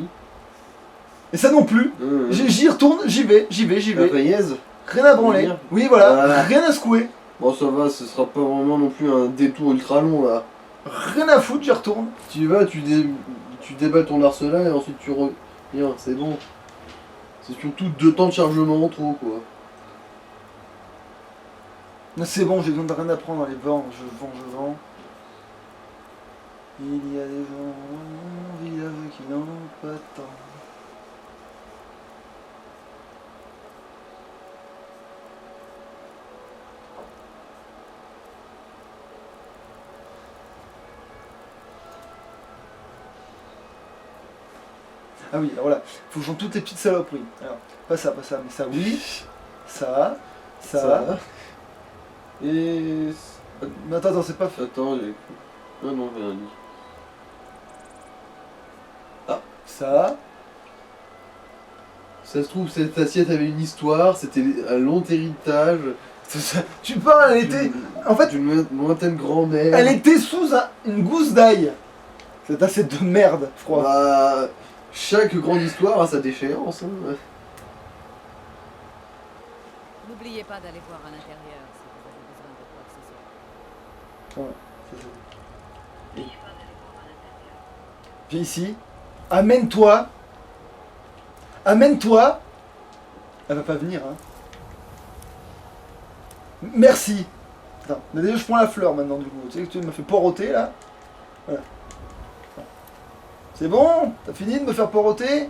Et ça non plus. J'y retourne, j'y vais. Après Yes. Rien à branler. Venir. Oui, voilà, Voilà. rien à secouer. Bon, ça va, ce sera pas vraiment non plus un détour ultra long là. Rien à foutre, j'y retourne. Tu vas, tu déballes ton arsenal et ensuite tu reviens, c'est bon. C'est surtout 2 temps de chargement en trop quoi. Mais c'est bon, j'ai besoin de rien apprendre à les vendre, je vends. Il y a des gens dans mon village qui n'en ont pas tant. Ah oui, alors voilà, faut que je vende toutes les petites saloperies. Alors, pas ça, mais ça oui, ça. Et... Mais attends, c'est pas fait. Attends, j'ai... Ah non, j'ai rien dit. Ça. Ça se trouve, cette assiette avait une histoire, c'était un long héritage. Tu parles, elle était. En fait, d'une lointaine grand-mère. elle était sous une gousse d'ail. Cette assiette de merde, je crois. Bah, chaque grande histoire a sa déchéance. Hein. N'oubliez pas d'aller voir à l'intérieur si vous avez besoin de quoi que ce soit. Ouais, c'est ça. Viens ici. Amène-toi. Amène-toi. Elle va pas venir, hein. Merci. Attends, mais déjà je prends la fleur maintenant du coup. Tu sais que tu m'as fait poireauter là. Voilà. C'est bon? T'as fini de me faire poireauter?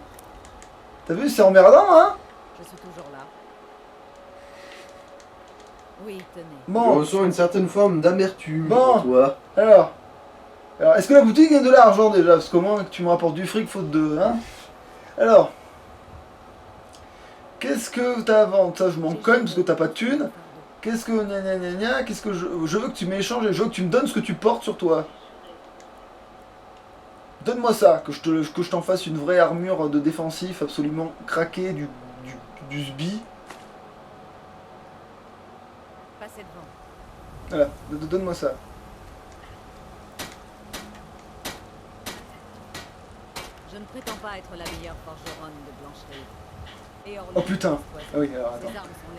T'as vu, c'est emmerdant, hein? Je suis toujours là. Oui, tenez. Je Bon, ressens une certaine forme d'amertume Bon. en toi. alors, est-ce que la boutique gagne de l'argent déjà? Parce qu'au moins que tu me rapportes du fric faute de... Hein? Alors, qu'est-ce que t'as à vendre? Ça je m'en cogne parce que t'as pas de thunes. Qu'est-ce que... Gna gna gna gna, qu'est-ce que je veux que tu m'échanges et je veux que tu me donnes ce que tu portes sur toi. Donne-moi ça, que je t'en fasse une vraie armure de défensif absolument craquée du sbi. Passez devant. Voilà, donne-moi ça. Je ne prétends pas être la meilleure forgeronne de Blancherie. Et Oh putain. Ah oui, alors Ces attends. armes sont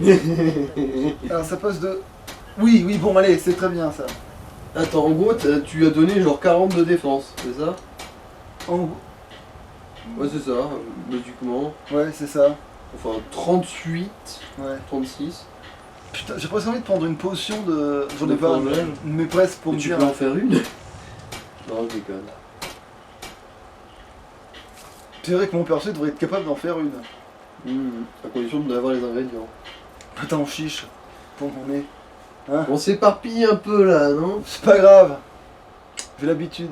légendaires. Alors ça passe de... Oui, bon allez, c'est très bien ça. Attends, en gros, tu as donné genre 40 de défense, c'est ça? En- Ouais, c'est ça, logiquement. Ouais, c'est ça. Enfin, 38, Ouais. 36. Putain, j'ai presque envie de prendre une potion de... J'en ai De pas, forgeage. mais presque pour Et me tu dire... peux en faire une? Non, je déconne. C'est vrai que mon perso devrait être capable d'en faire une. À condition d'avoir les ingrédients. Attends, chiche. Pour mon nez. On s'éparpille un peu là, non? C'est pas grave. J'ai l'habitude.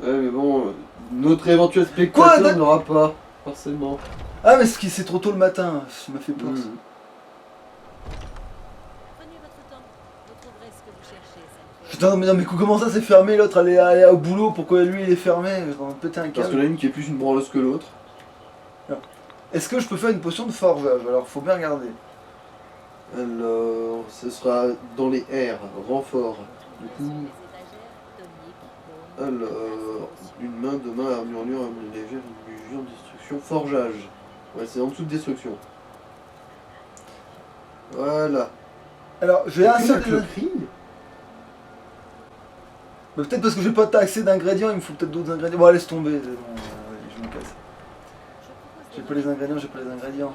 Ouais, mais bon, notre éventuel Quoi, spectateur n'aura pas, forcément. Ah mais c'est trop tôt le matin. Ça m'a fait peur. ça. Prenez votre temps. Vous trouverez ce que vous cherchez. Ça ne fait- Putain, mais non, mais comment ça c'est fermé? L'autre allait au boulot. Pourquoi lui il est fermé? Je vais en péter un Parce câble. qu'il y en a une qui est plus une branleuse que l'autre. Est-ce que je peux faire une potion de forgeage? Alors, faut bien regarder. Alors, ce sera dans les R, renfort. Du coup, Les étagères, tonique, baume, alors, une main, deux mains, armure légère, illusion, destruction, forgeage. Ouais, c'est en dessous de destruction. Voilà. Alors, j'ai un seul... le cri. Mais peut-être parce que j'ai pas assez d'ingrédients, il me faut peut-être d'autres ingrédients. Bon, laisse tomber. Bon, je me casse. J'ai pas les ingrédients, j'ai pas les ingrédients.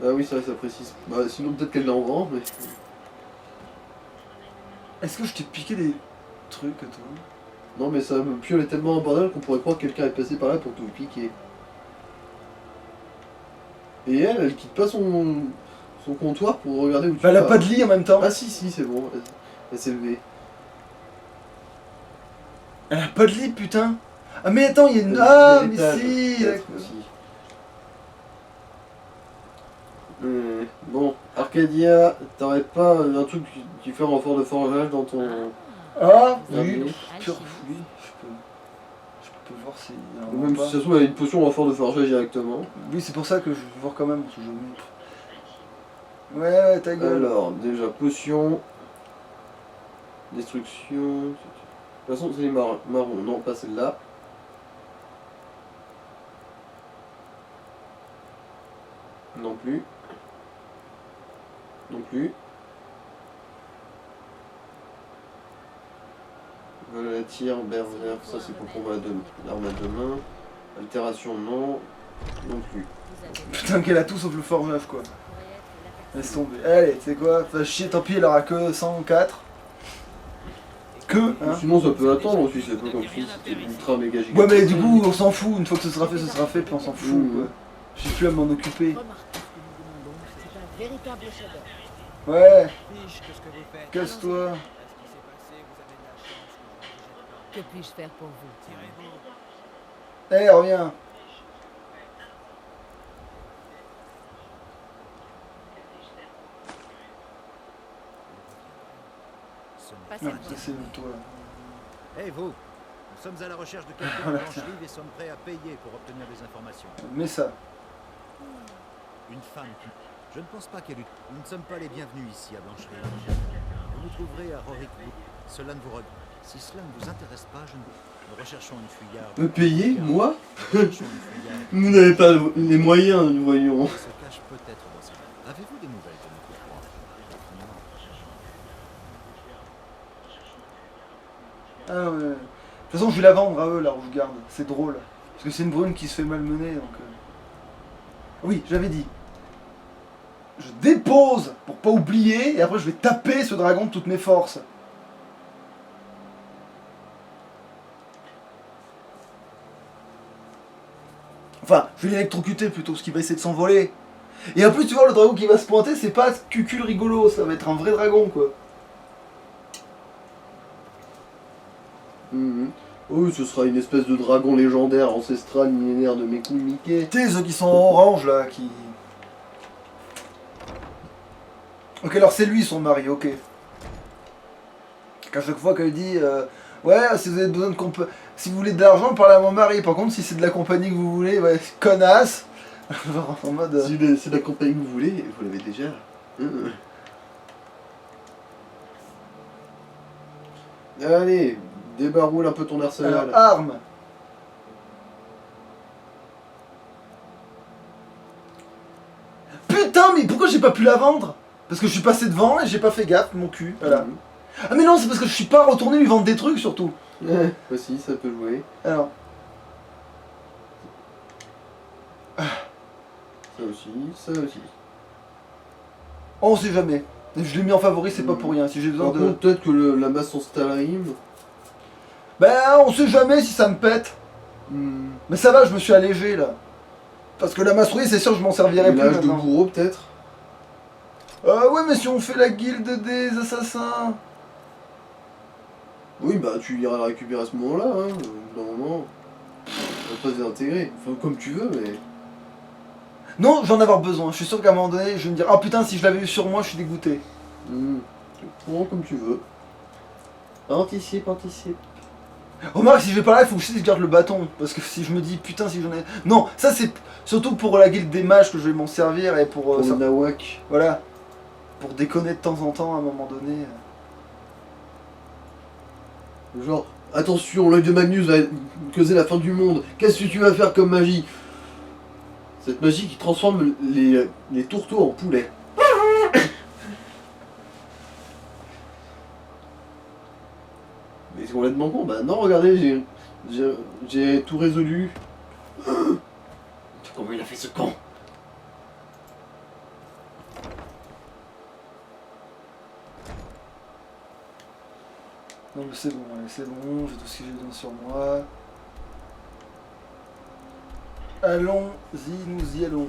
Ah oui, ça précise. Bah, sinon, peut-être qu'elle en vend, mais. Est-ce que je t'ai piqué des trucs, toi? Non, mais ça me piole tellement en bordel qu'on pourrait croire que quelqu'un est passé par là pour tout piquer. Et elle quitte pas son comptoir pour regarder où tu Bah, elle a vas. pas de lit en même temps. Ah si, c'est bon. Elle s'est levée. Elle a pas de lit, putain. Ah mais attends, il y a une... Il y Ah a mais l'étage, si peut-être, aussi. Bon, Arcadia, t'aurais pas un truc qui fait renfort de forgeage dans ton... Ah Oui. oui, pure... Alchimiste. Oui, je peux voir si... il y a un Ou même repas. si ça se trouve, elle a une potion renfort de forgeage directement. Oui, c'est pour ça que je vais voir quand même, parce que je... Ouais, ta gueule. Alors, déjà, potion... Destruction... De toute façon, c'est les marrons. Non, pas celle-là. Non plus. Non plus. Voilà la tire, berserk, ça c'est pour combat l'arme à deux mains. Altération, non. Non plus. Vous avez Putain, qu'elle a tout sauf le forgeage, quoi. pourrait être la Laisse personne. tomber. Allez, tu sais quoi, fais chier, tant pis, elle aura que 104. Que, hein. Sinon, ça peut attendre aussi, c'est pas comme si c'était ultra méga giga. Ouais, mais du coup, on s'en fout. Une fois que ce sera fait, puis on s'en fout, Mmh. quoi. J'ai plus à m'en occuper. Remarquez ce que nous demandons. C'est un véritable chef-d'œuvre. Ouais, Fiche, qu'est-ce que vous faites? casse-toi. Ce qui s'est passé, vous avez de la chance que je ne vous jette pas. Que puis-je faire pour vous? Tirez-vous. Eh, reviens. Ce n'est Passez Non, le ça, c'est le toi. Hé vous, nous sommes à la recherche de quelqu'un à Blanchelive et sommes prêts à payer pour obtenir des informations. Mais ça. Une femme qui... Je ne pense pas qu'elle eût... Nous ne sommes pas les bienvenus ici à Blanchelive. Vous nous trouverez à Rorikwood. Cela ne vous regarde. Si cela ne vous intéresse pas, nous recherchons une fuyarde. Me payer, moi? Nous recherchons une fuyarde Vous n'avez pas les moyens, nous voyons. qui se cache peut-être dans ce... Avez-vous des nouvelles de notre proie? Ah ouais. De toute façon, je vais la vendre à eux, la rouge garde. C'est drôle. Parce que c'est une brune qui se fait malmener, donc... Oui, j'avais dit. Je dépose pour pas oublier, et après je vais taper ce dragon de toutes mes forces. Enfin, je vais l'électrocuter plutôt, parce qu'il va essayer de s'envoler. Et en plus, tu vois, le dragon qui va se pointer, c'est pas cucul rigolo, ça va être un vrai dragon, quoi. Mhm. Oui, ce sera une espèce de dragon légendaire, ancestral, millénaire de mes couilles Mickey. Tu sais, ceux qui sont orange, là, qui... Ok, alors c'est lui son mari, ok. Qu'à chaque fois qu'elle dit ouais, si vous avez besoin de si vous voulez de l'argent, parlez à mon mari. Par contre, si c'est de la compagnie que vous voulez, ouais, connasse. Genre en mode. Si c'est la compagnie que vous voulez, vous l'avez déjà. Allez, débaroule un peu ton arsenal. Alors, arme. Putain, mais pourquoi j'ai pas pu la vendre? Parce que je suis passé devant et j'ai pas fait gaffe, mon cul. Voilà. Mhm. Ah, mais non, c'est parce que je suis pas retourné lui vendre des trucs surtout. Aussi, ça peut jouer. Alors. Ça aussi, ça aussi. On sait jamais. Je l'ai mis en favori, c'est pas pour rien. Si j'ai besoin Par de. contre, peut-être que la masse en Stalrim. Ben, on sait jamais si ça me pète. Mais ça va, je me suis allégé là. Parce que la masse-rouille, c'est sûr, je m'en servirai plus L'âge de maintenant. bourreau, peut-être. Ouais, mais si on fait la guilde des assassins. Oui, bah tu iras la récupérer à ce moment-là, hein. Normalement. On va pas se désintégrer. Enfin, comme tu veux, mais. Non, j'en ai avoir besoin. Je suis sûr qu'à un moment donné, je vais me dire, oh putain, si je l'avais eu sur moi, je suis dégoûté. Prends comme tu veux. Anticipe, anticipe. Remarque, si je vais par là, il faut aussi que je garde le bâton. Parce que si je me dis, putain, si j'en ai. Non, ça c'est surtout pour la guilde des mages que je vais m'en servir et pour. Pour le ça- nawak. Voilà. Pour déconner de temps en temps à un moment donné. Genre, attention, l'œil de Magnus va causer la fin du monde. Qu'est-ce que tu vas faire comme magie? Cette magie qui transforme les tourteaux en poulets. Mais c'est complètement con. Bah non, regardez, j'ai tout résolu. Comment il a fait ce con? Non, mais c'est bon, allez, c'est bon, j'ai tout ce que j'ai besoin sur moi. Allons-y, nous y allons.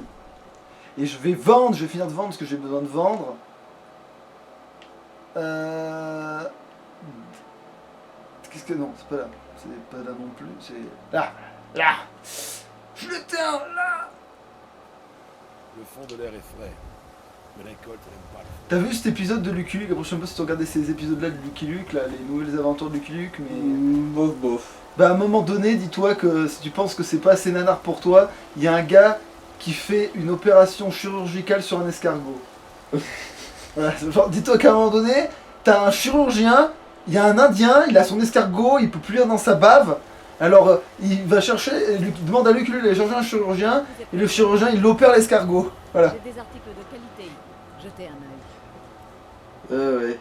Et je vais vendre, je vais finir de vendre ce que j'ai besoin de vendre. Qu'est-ce que... Non, c'est pas là. C'est pas là non plus, c'est... Là. Là. Je l'éteins, là. Le fond de l'air est frais. Mais la récolte n'aime pas le fond. T'as vu cet épisode de Lucky Luke? Après, je sais pas si tu regardais ces épisodes-là de Lucky Luke, là, les nouvelles aventures de Lucky Luke, mais... Bof, bof. Bah, à un moment donné, dis-toi que si tu penses que c'est pas assez nanar pour toi, il y a un gars qui fait une opération chirurgicale sur un escargot. Voilà, genre, dis-toi qu'à un moment donné, t'as un chirurgien, il y a un indien, il a son escargot, il peut plus lire dans sa bave. Alors, il va chercher, il demande à Lucky Luke d'aller chercher un chirurgien, et le chirurgien, il opère l'escargot. Voilà. J'ai des articles de qualité. Jetez un œil. Ah ouais.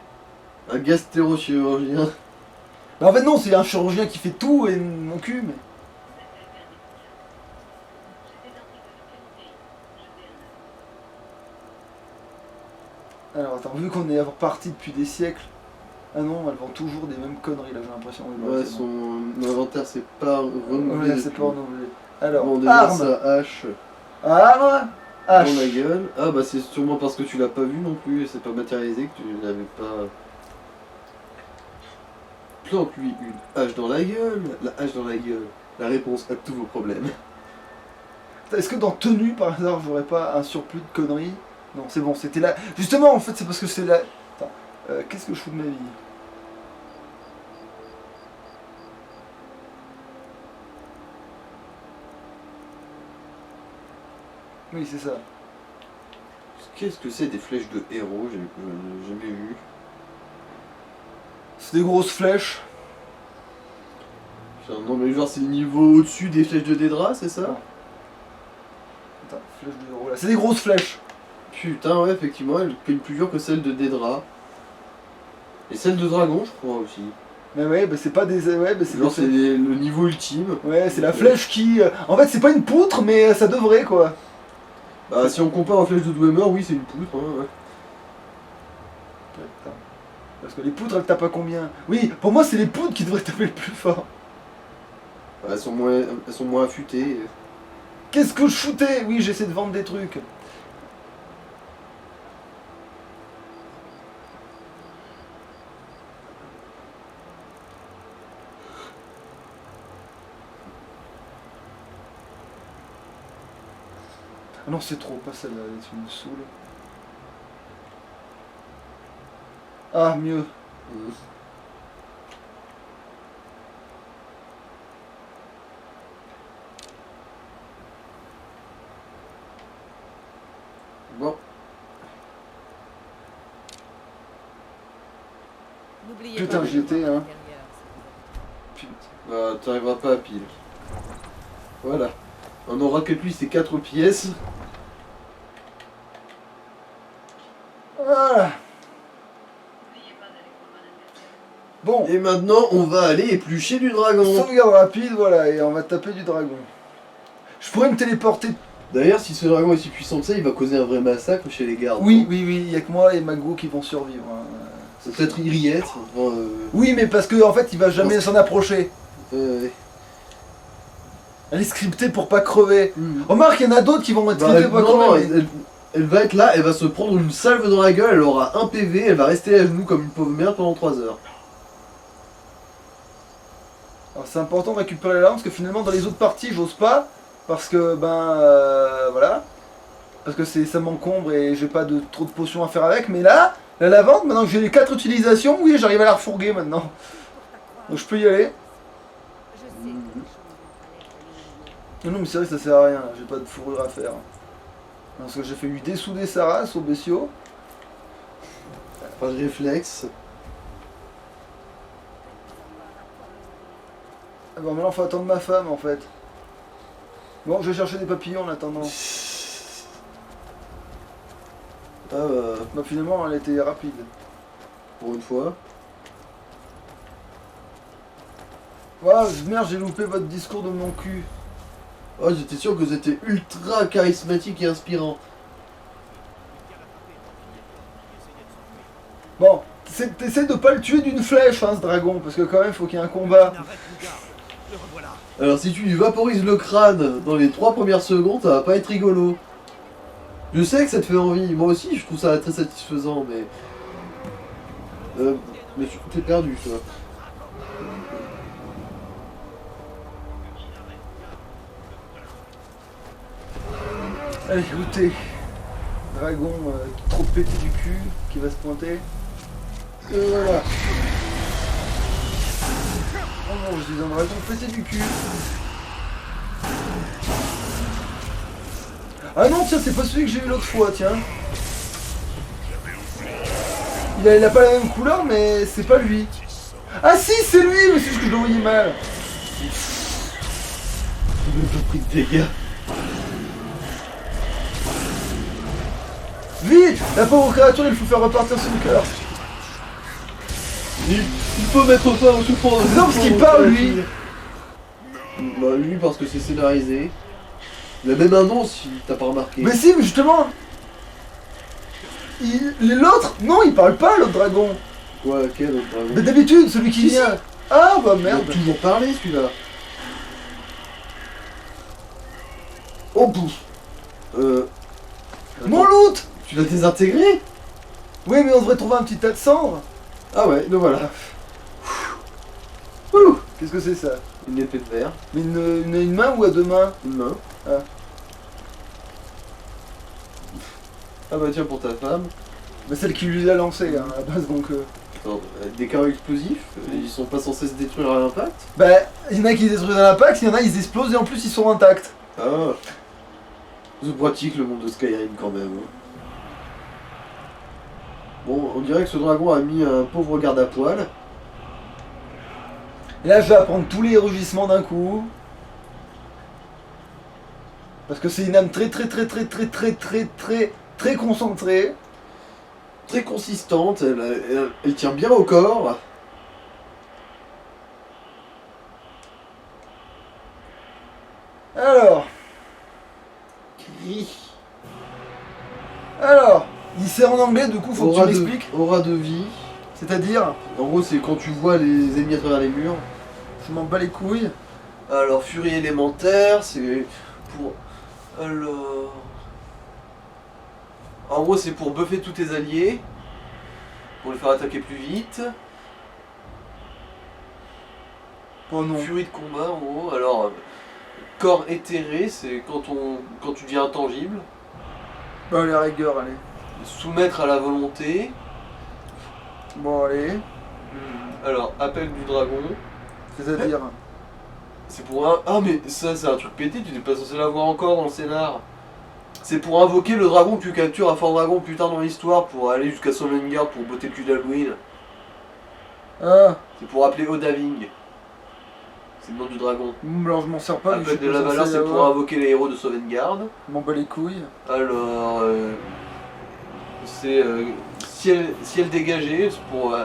Un gastérochirurgien. Bah, en fait, non, c'est un chirurgien qui fait tout et mon cul, mais... Alors, attends, vu qu'on est reparti depuis des siècles... Ah non, elles vendent toujours des mêmes conneries, là, j'ai l'impression. Ouais, son inventaire c'est pas renouvelé. Ouais, c'est pas renouvelé. Alors, Bon, déjà arme. sa hache Arme. dans Hache. la gueule. Ah bah c'est sûrement parce que tu l'as pas vu non plus et c'est pas matérialisé que tu l'avais pas... Plante-lui une hache dans la gueule. La hache dans la gueule. La réponse à tous vos problèmes. Est-ce que dans tenue, par hasard, j'aurais pas un surplus de conneries? Non, c'est bon, c'était là. Justement, en fait, c'est parce que c'est là... Attends, qu'est-ce que je fous de ma vie? Oui, c'est ça. Qu'est-ce que c'est des flèches de héros? J'ai jamais vu. C'est des grosses flèches. Putain, non mais genre c'est le niveau au-dessus des flèches de Dédra, c'est ça? Non. Attends, flèches de héros là. C'est des grosses flèches. Putain ouais effectivement elle est plus dure que celle de Dédra. Et celle de Dragon je crois aussi. Mais ouais, bah c'est pas des... Ouais, bah c'est Genre des- c'est le niveau ultime. Ouais, c'est la flèche qui... En fait, c'est pas une poutre, mais ça devrait, quoi. Bah si on compare aux flèches de Dwemer, oui c'est une poutre. Hein, ouais. Attends. Parce que les poutres, elles tapent à combien? Oui, pour moi, c'est les poutres qui devraient taper le plus fort. Elles sont moins affûtées. Qu'est-ce que je foutais? Oui, j'essaie de vendre des trucs. Ah non, c'est trop, pas celle-là, tu me saoules. Ah, mieux. Bon, N'oubliez Putain, pas de j'y étais, voir à hein. l'intérieur, s'il vous plaît. Putain. bah t'arriveras pas à pile. Voilà. On aura que lui c'est 4 pièces. Voilà. Bon, Et maintenant on va aller éplucher du dragon. sauvegarde rapide, voilà, et on va taper du dragon. Je pourrais me téléporter. D'ailleurs si ce dragon est si puissant que ça, il va causer un vrai massacre chez les gardes. Oui, oui, oui, il y a que moi et Mago qui vont survivre. Hein. C'est peut-être Iriette. Enfin, Oui, mais parce que en fait, il va jamais s'en approcher. ouais. Elle est scriptée pour pas crever. Hmm. Remarque, il y en a d'autres qui vont être Bah, scriptés pour pas non, crever. mais- elle va être là, elle va se prendre une salve dans la gueule, elle aura un PV, elle va rester à genoux comme une pauvre merde pendant 3 heures. Alors, c'est important de récupérer l'arme parce que finalement, dans les autres parties, j'ose pas. Parce que, voilà. Parce que ça m'encombre et j'ai pas trop de potions à faire avec. Mais là, la lavande, maintenant que j'ai les 4 utilisations, oui, j'arrive à la refourguer maintenant. Donc je peux y aller. Je sais que les choses ont Non, mais c'est vrai que ça sert à rien, là. J'ai pas de fourrure à faire. Parce que j'ai fait lui dessouder sa race au bestiaux. Pas de réflexe. Ah bon, maintenant faut attendre ma femme en fait. Bon, je vais chercher des papillons en attendant. Ah bah, Bah finalement elle était rapide. pour une fois. Voilà, merde, j'ai loupé votre discours de mon cul. Oh, j'étais sûr que vous étiez ultra charismatique et inspirant. Bon, t'essaies de pas le tuer d'une flèche, hein, ce dragon, parce que quand même faut qu'il y ait un combat. Arrête, mon gars. Le revoilà. Alors si tu lui vaporises le crâne dans les 3 premières secondes, ça va pas être rigolo. Je sais que ça te fait envie, moi aussi je trouve ça très satisfaisant, mais... mais t'es perdu toi. Allez, goûter. Dragon trop pété du cul, qui va se pointer. Et voilà. Oh non, je dis un dragon pété du cul. Ah non, tiens, c'est pas celui que j'ai eu l'autre fois, tiens. Il a pas la même couleur, mais c'est pas lui. Ah si, c'est lui, mais c'est juste que je le voyais mal. J'ai même pas pris de dégâts. Vite, la pauvre créature, il faut faire repartir son cœur. Il faut mettre fin aux souffrances. Non, parce qu'il parle, lui. Bah, lui, parce que c'est scénarisé. Il a même un nom, si t'as pas remarqué. Mais si, mais justement. L'autre, non, il parle pas, l'autre dragon. Quoi, quel autre dragon? Mais d'habitude, celui qui Si, vient. Ah bah Il a merde. toujours parlé, celui-là. Oh bouf. Mon Attends, loot. tu l'as désintégré? Oui, mais on devrait trouver un petit tas de cendres. Ah ouais, le voilà. Ouh, qu'est-ce que c'est ça? Une épée de verre. Mais une main ou à deux mains? Une main. Ah. Ah bah tiens, pour ta femme. Mais celle qui lui a lancé hein, à la base, donc... Attends, des carreaux explosifs, ils sont pas censés se détruire à l'impact? Bah, il y en a qui détruisent à l'impact, il y en a ils explosent et en plus ils sont intacts. Ah. C'est pratique le monde de Skyrim quand même. Bon, on dirait que ce dragon a mis un pauvre garde à poil. Et là je vais apprendre tous les rugissements d'un coup. Parce que c'est une âme très concentrée. Très consistante, elle tient bien au corps. Alors, il sert en anglais, du coup faut que tu Aura m'expliques. aura de vie. C'est-à-dire, En gros, c'est quand tu vois les ennemis à travers les murs. je m'en bats les couilles. Alors, furie élémentaire, c'est pour... Alors... En gros, c'est pour buffer tous tes alliés. Pour les faire attaquer plus vite. Oh non. Furie de combat, en gros. Alors, corps éthéré, c'est quand tu deviens intangible. Bah les rigueurs, allez. Soumettre à la volonté. Bon allez. Alors, appel du dragon. C'est-à-dire... C'est pour un... Ah mais ça c'est un truc pété, tu n'es pas censé l'avoir encore dans le scénar. C'est pour invoquer le dragon que tu captures à Fort Dragon plus tard dans l'histoire pour aller jusqu'à Sovngarde pour botter le cul d'Halloween. Ah, C'est pour appeler Odahviing. C'est le nom du dragon. alors je m'en sers pas. Appel de la valeur, c'est pour invoquer les héros de Sovngarde. Je m'en bats les couilles. Alors... c'est ciel dégagé, c'est pour...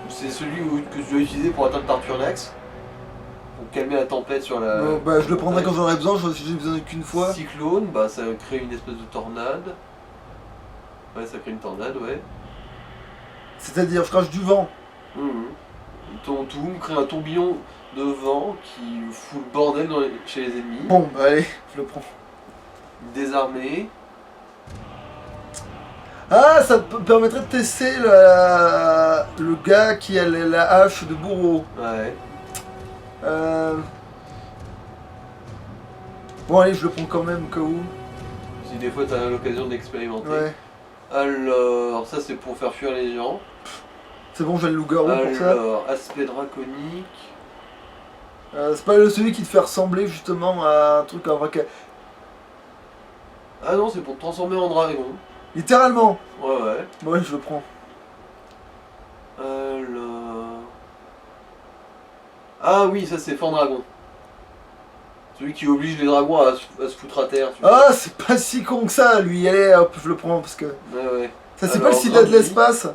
c'est celui que tu dois utiliser pour atteindre Tarturnax. Pour calmer la tempête sur la... Bon, bah je le prendrai quand j'aurai besoin, j'ai besoin qu'une fois. Cyclone, bah ça crée une espèce de tornade. Ouais, ça crée une tornade, ouais. C'est-à-dire, je crache du vent. Ton Toum crée un tourbillon de vent qui fout le bordel chez les ennemis. Bon, bah allez, je le prends. Désarmé. Ah, ça permettrait de tester le gars qui a la hache de bourreau. Ouais. Bon allez, je le prends quand même au cas où. Si des fois t'as l'occasion d'expérimenter. Ouais. Alors, ça c'est pour faire fuir les gens. C'est bon, j'ai le loup-garou pour ça. Alors, aspect draconique. C'est pas celui qui te fait ressembler justement à un truc à vrai. Ah non, c'est pour te transformer en dragon. Littéralement. Ouais. Ouais, je le prends. Alors... Ah oui, ça c'est Fort Dragon. Celui qui oblige les dragons à se foutre à terre. Tu vois. Ah, c'est pas si con que ça, lui. Allez, hop, je le prends parce que. Ouais. Ça, c'est Alors, pas le sida de drain de vie. l'espace.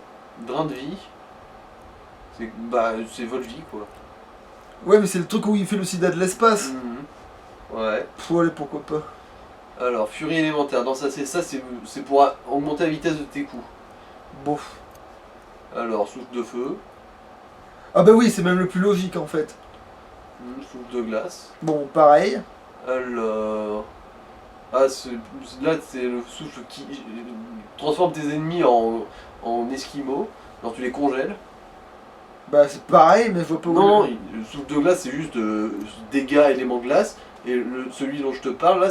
Drain de vie. C'est votre vie quoi. Ouais, mais c'est le truc où il fait le sida de l'espace. Ouais. Pff, allez, pourquoi pas. Alors, furie élémentaire. Non, c'est pour augmenter la vitesse de tes coups. Bon. Alors, souffle de feu. Ah bah oui, c'est même le plus logique en fait. Souffle de glace. Bon, pareil. Alors... Ah, là, c'est le souffle qui transforme tes ennemis en esquimaux. Alors, tu les congèles. Bah c'est pareil, mais je vois pas où... Non, le souffle de glace c'est juste dégâts, éléments glace. Et celui dont je te parle là,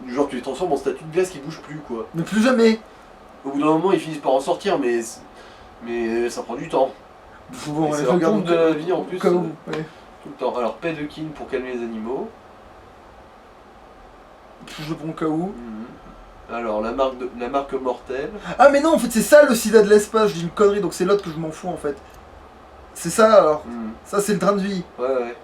genre tu les transformes en statue de glace qui bouge plus quoi. Mais plus jamais. Au bout d'un moment ils finissent par en sortir mais ça prend du temps. Bon, Et c'est je leur regarde pompe de la vie en plus. au cas où, ouais. Tout le temps. Alors paix de kin pour calmer les animaux. Je prends au cas où. Alors la marque mortelle. Ah mais non, en fait c'est ça le sida de l'espace, je dis une connerie, donc c'est l'autre que je m'en fous en fait. C'est ça alors. Ça c'est le train de vie. Ouais.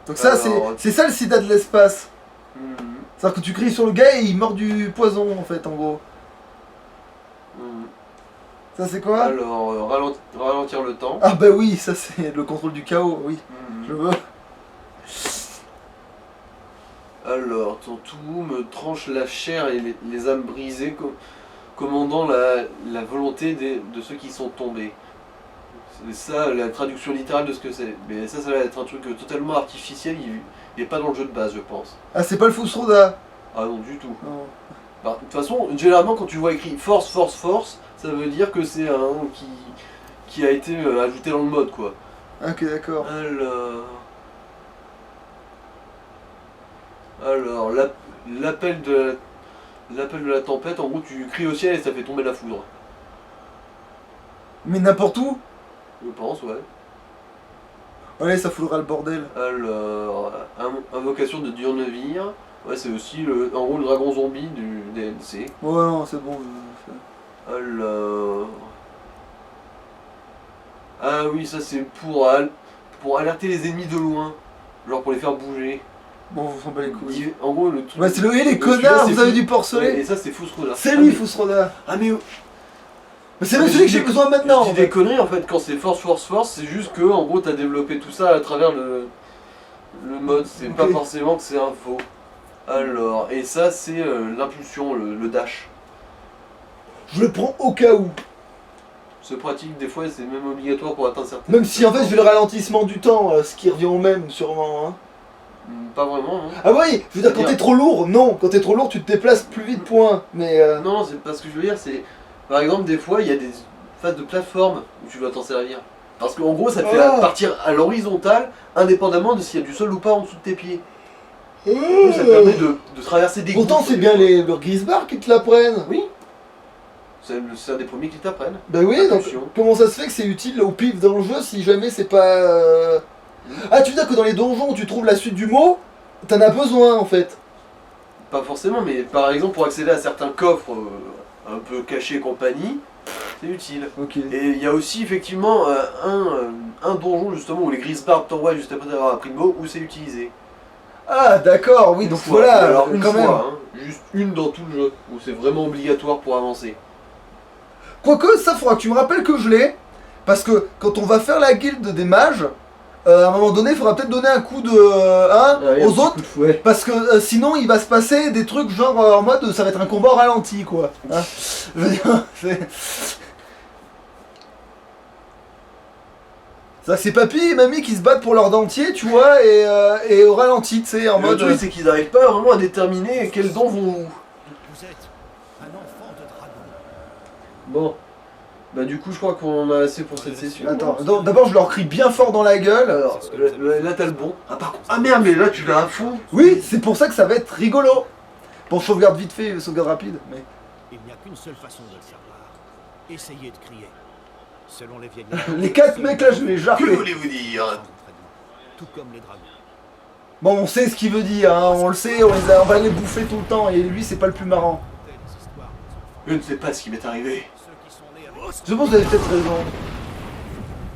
Donc ça Alors, c'est ça le sida de l'espace. Mhm. C'est-à-dire que tu cries sur le gars et il mord du poison en fait en gros. Mhm. Ça c'est quoi? Alors ralentir le temps. Ah bah oui, ça c'est le contrôle du chaos, oui. Mhm. Je veux. Alors Tantoum tranche la chair et les âmes brisées commandant la volonté de ceux qui sont tombés. C'est ça la traduction littérale de ce que c'est. Mais ça va être un truc totalement artificiel, il est pas dans le jeu de base je pense. Ah c'est pas le Fusroda. Ah non du tout. Non. Bah, de toute façon, généralement quand tu vois écrit force, force, force, ça veut dire que c'est un qui a été ajouté dans le mode quoi. Ok d'accord. Alors l'appel de la tempête, en gros tu cries au ciel et ça fait tomber la foudre. Mais n'importe où. Je pense, ouais. Allez, ça foutera le bordel. Alors, invocation de Durnevir. Ouais, c'est aussi en gros le dragon zombie du DLC. Ouais non, c'est bon. Alors... Ah oui, ça c'est pour alerter les ennemis de loin. Genre pour les faire bouger. Bon, vous s'en bat les couilles. En gros, le truc... Ouais, c'est les celui-là, connards, c'est vous avez Fous- du porcelet. Ouais, et ça c'est Fusroda. C'est lui, Fusroda. Ah mais... Mais c'est même celui que j'ai besoin maintenant. Je dis des conneries en fait, quand c'est force, force, force, c'est juste que en gros t'as développé tout ça à travers le mode, c'est pas forcément que c'est un faux. Alors, et ça c'est l'impulsion, le dash. Je le prends au cas où. C'est pratique, des fois c'est même obligatoire pour atteindre certaines... Même si en fait je vais le ralentissement du temps, ce qui revient au même sûrement. Hein. Pas vraiment, non. Ah oui, je veux dire quand t'es trop lourd, non, quand t'es trop lourd tu te déplaces plus vite, point. Mais Non, c'est pas ce que je veux dire, c'est... Par exemple, des fois il y a des phases de plateforme où tu dois t'en servir. Parce qu'en gros ça te fait partir à l'horizontale, indépendamment de s'il y a du sol ou pas en dessous de tes pieds. Du coup, ça te permet de traverser des pourtant gouffres. c'est bien les Grisbar qui te l'apprennent. Oui. C'est un des premiers qui t'apprennent. Bah oui, donc Impulsion. comment ça se fait que c'est utile au pif dans le jeu si jamais c'est pas... Ah tu veux dire que dans les donjons où tu trouves la suite du mot, t'en as besoin en fait. Pas forcément, mais par exemple pour accéder à certains coffres un peu cachés et compagnie, c'est utile. Ok. Et il y a aussi effectivement un donjon justement où les Grisbarb t'envoient juste après avoir appris le mot où c'est utilisé. Ah d'accord, oui, Une donc fois. voilà, Alors une quand fois, même. hein, juste une dans tout le jeu, où c'est vraiment obligatoire pour avancer. Quoique, ça faudra que tu me rappelles que je l'ai, parce que quand on va faire la guilde des mages, à un moment donné, il faudra peut-être donner un coup de aux autres, parce que sinon il va se passer des trucs genre en mode ça va être un combat au ralenti quoi. Hein. Je veux dire, c'est papy et mamie qui se battent pour leur dentier, tu vois, et au ralenti, tu sais, en Le mode... truc c'est qu'ils n'arrivent pas vraiment à déterminer quels dons vont où. Vous êtes un enfant de dragon. Bon. Bah du coup je crois qu'on a assez pour cette session. Attends, d'abord je leur crie bien fort dans la gueule. Alors là t'as le bon. Ah par contre. Ah merde mais là tu l'as à fond. Oui, c'est pour ça que ça va être rigolo. Bon, sauvegarde vite fait, sauvegarde rapide, mais... Il n'y a qu'une seule façon de le savoir. Essayez de crier. Selon les vieilles légendes, Les 4 mecs là, je vais les Que jarper. voulez-vous dire? tout comme les dragons. Bon, on sait ce qu'il veut dire, hein, on le sait, on va les bouffer tout le temps, et lui c'est pas le plus marrant. Contez les histoires des enfants. Je ne sais pas ce qui m'est arrivé. Ceux qui sont nés avec Je pense que vous avez peut-être raison.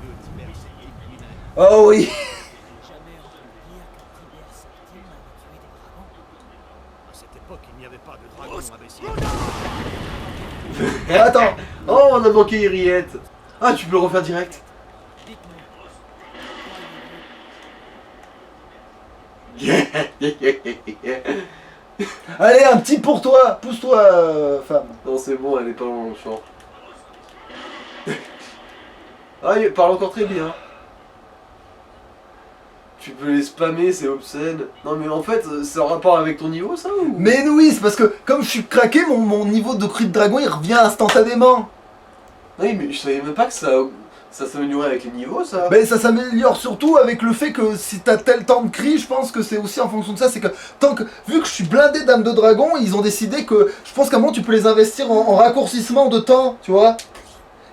Dieu Tibère Septime lui-même. Oh oui. Jamais entendu dire que Tibère Septime avait tué des dragons. À cette époque, il n'y avait pas de dragons, imbécile. Attends. Oh on a manqué Henriette. Ah tu peux le refaire direct. Allez, un petit pour toi, pousse-toi, femme. Non c'est bon, elle est pas dans le champ. Ah il parle encore très bien. Tu peux les spammer, c'est obscène. Non mais en fait, c'est en rapport avec ton niveau ça ou... Mais oui, c'est parce que comme je suis craqué, mon niveau de cri de dragon il revient instantanément. Oui, mais je savais même pas que ça s'améliorait avec les niveaux, ça. Ben ça s'améliore surtout avec le fait que si t'as tel temps de cri, je pense que c'est aussi en fonction de ça, c'est que vu que je suis blindé d'âme de dragon, ils ont décidé que je pense qu'à un moment tu peux les investir en raccourcissement de temps, tu vois.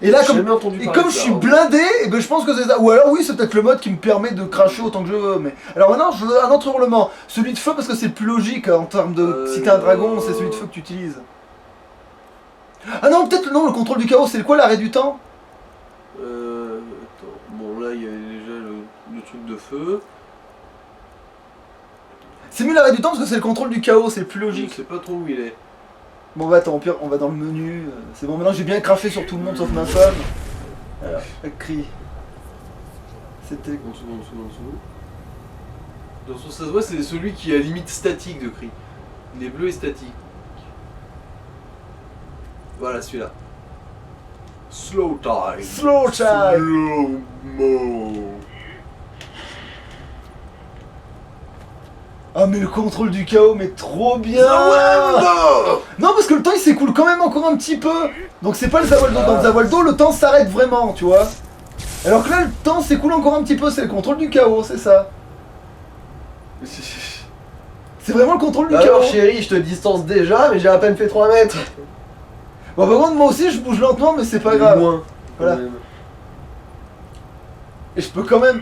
Et là J'ai comme jamais entendu et parler comme de je ça, suis hein. blindé, et ben je pense que c'est ça. Ou alors oui, c'est peut-être le mode qui me permet de cracher autant que je veux, mais alors maintenant je veux un autre hurlement, celui de feu parce que c'est le plus logique en termes de si t'es un dragon, c'est celui de feu que tu utilises. Ah non, peut-être non, le contrôle du chaos, c'est quoi l'arrêt du temps? Attends. Bon, là, il y a déjà le truc de feu. C'est mieux l'arrêt du temps parce que c'est le contrôle du chaos, c'est le plus Je logique. sais pas trop où il est. Bon bah attends, au pire on va dans le menu, c'est bon maintenant j'ai bien craché sur tout le monde sauf ma femme. Alors, cri. C'était... En dessous, en dessous, en dessous. Dans son ça se voit, c'est celui qui a limite statique de cri. Il est bleu et statique. Voilà, celui-là. Slow time. Slow time. Slow mo. Ah mais le contrôle du chaos mais trop bien. Ah Non parce que le temps il s'écoule quand même encore un petit peu. Donc c'est pas le Zawaldo, dans le Zawaldo le temps s'arrête vraiment tu vois. Alors que là le temps s'écoule encore un petit peu, c'est le contrôle du chaos, c'est ça. C'est vraiment le contrôle du Alors chaos. chérie, je te distance déjà, mais j'ai à peine fait 3 mètres. Bon par contre moi aussi je bouge lentement mais c'est pas grave. Moins. Voilà. Quand même. Et je peux quand même...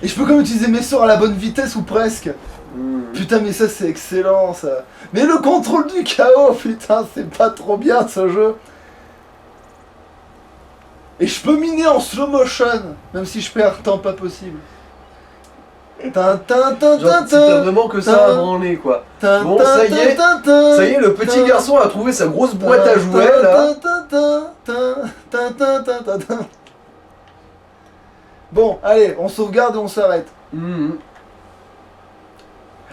Et je peux quand même utiliser mes sorts à la bonne vitesse ou presque. Putain mais ça c'est excellent ça. Mais le contrôle du chaos putain c'est pas trop bien ce jeu. Et je peux miner en slow motion. Même si je perds un temps pas possible. Genre, si t'as vraiment que ça à branler quoi. Bon, ça y est, le petit garçon a trouvé sa grosse boîte à jouets là. Bon, allez, on sauvegarde et on s'arrête. Mais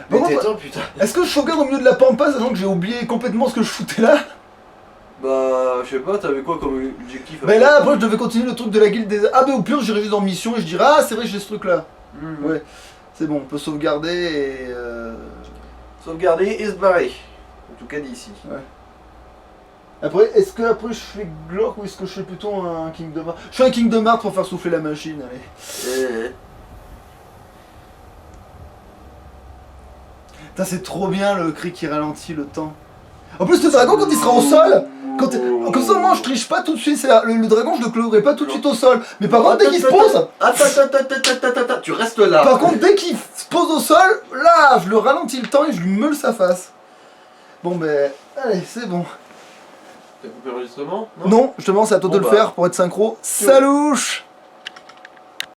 Bon, t'éteins, putain. est-ce que je sauvegarde au milieu de la pampa, sachant que j'ai oublié complètement ce que je foutais là? Bah, je sais pas, t'avais quoi comme objectif? Mais là, après, je devais continuer le truc de la guilde des... Ah, mais au pire, j'irai juste en mission et je dirai, ah, c'est vrai, j'ai ce truc là. Ouais, c'est bon, on peut sauvegarder et... Sauvegarder et se barrer. En tout cas d'ici. Ouais. Après, est-ce que après je fais Glock ou est-ce que je fais plutôt un Kingdom Hearts? Je fais un Kingdom Hearts pour faire souffler la machine, allez. Putain, c'est trop bien le cri qui ralentit le temps. En plus, le dragon, quand il sera au sol, comme ça, moi je triche pas tout de suite. Le dragon, je le clouerai pas tout de suite au sol. Mais par contre, dès qu'il se pose. Attends, tu restes là. Par contre, dès qu'il se pose au sol, là, je le ralentis le temps et je lui meule sa face. Bon, ben, allez, c'est bon. T'as coupé l'enregistrement? Non, justement, c'est à toi Bon, de le faire pour être synchro. Salouche!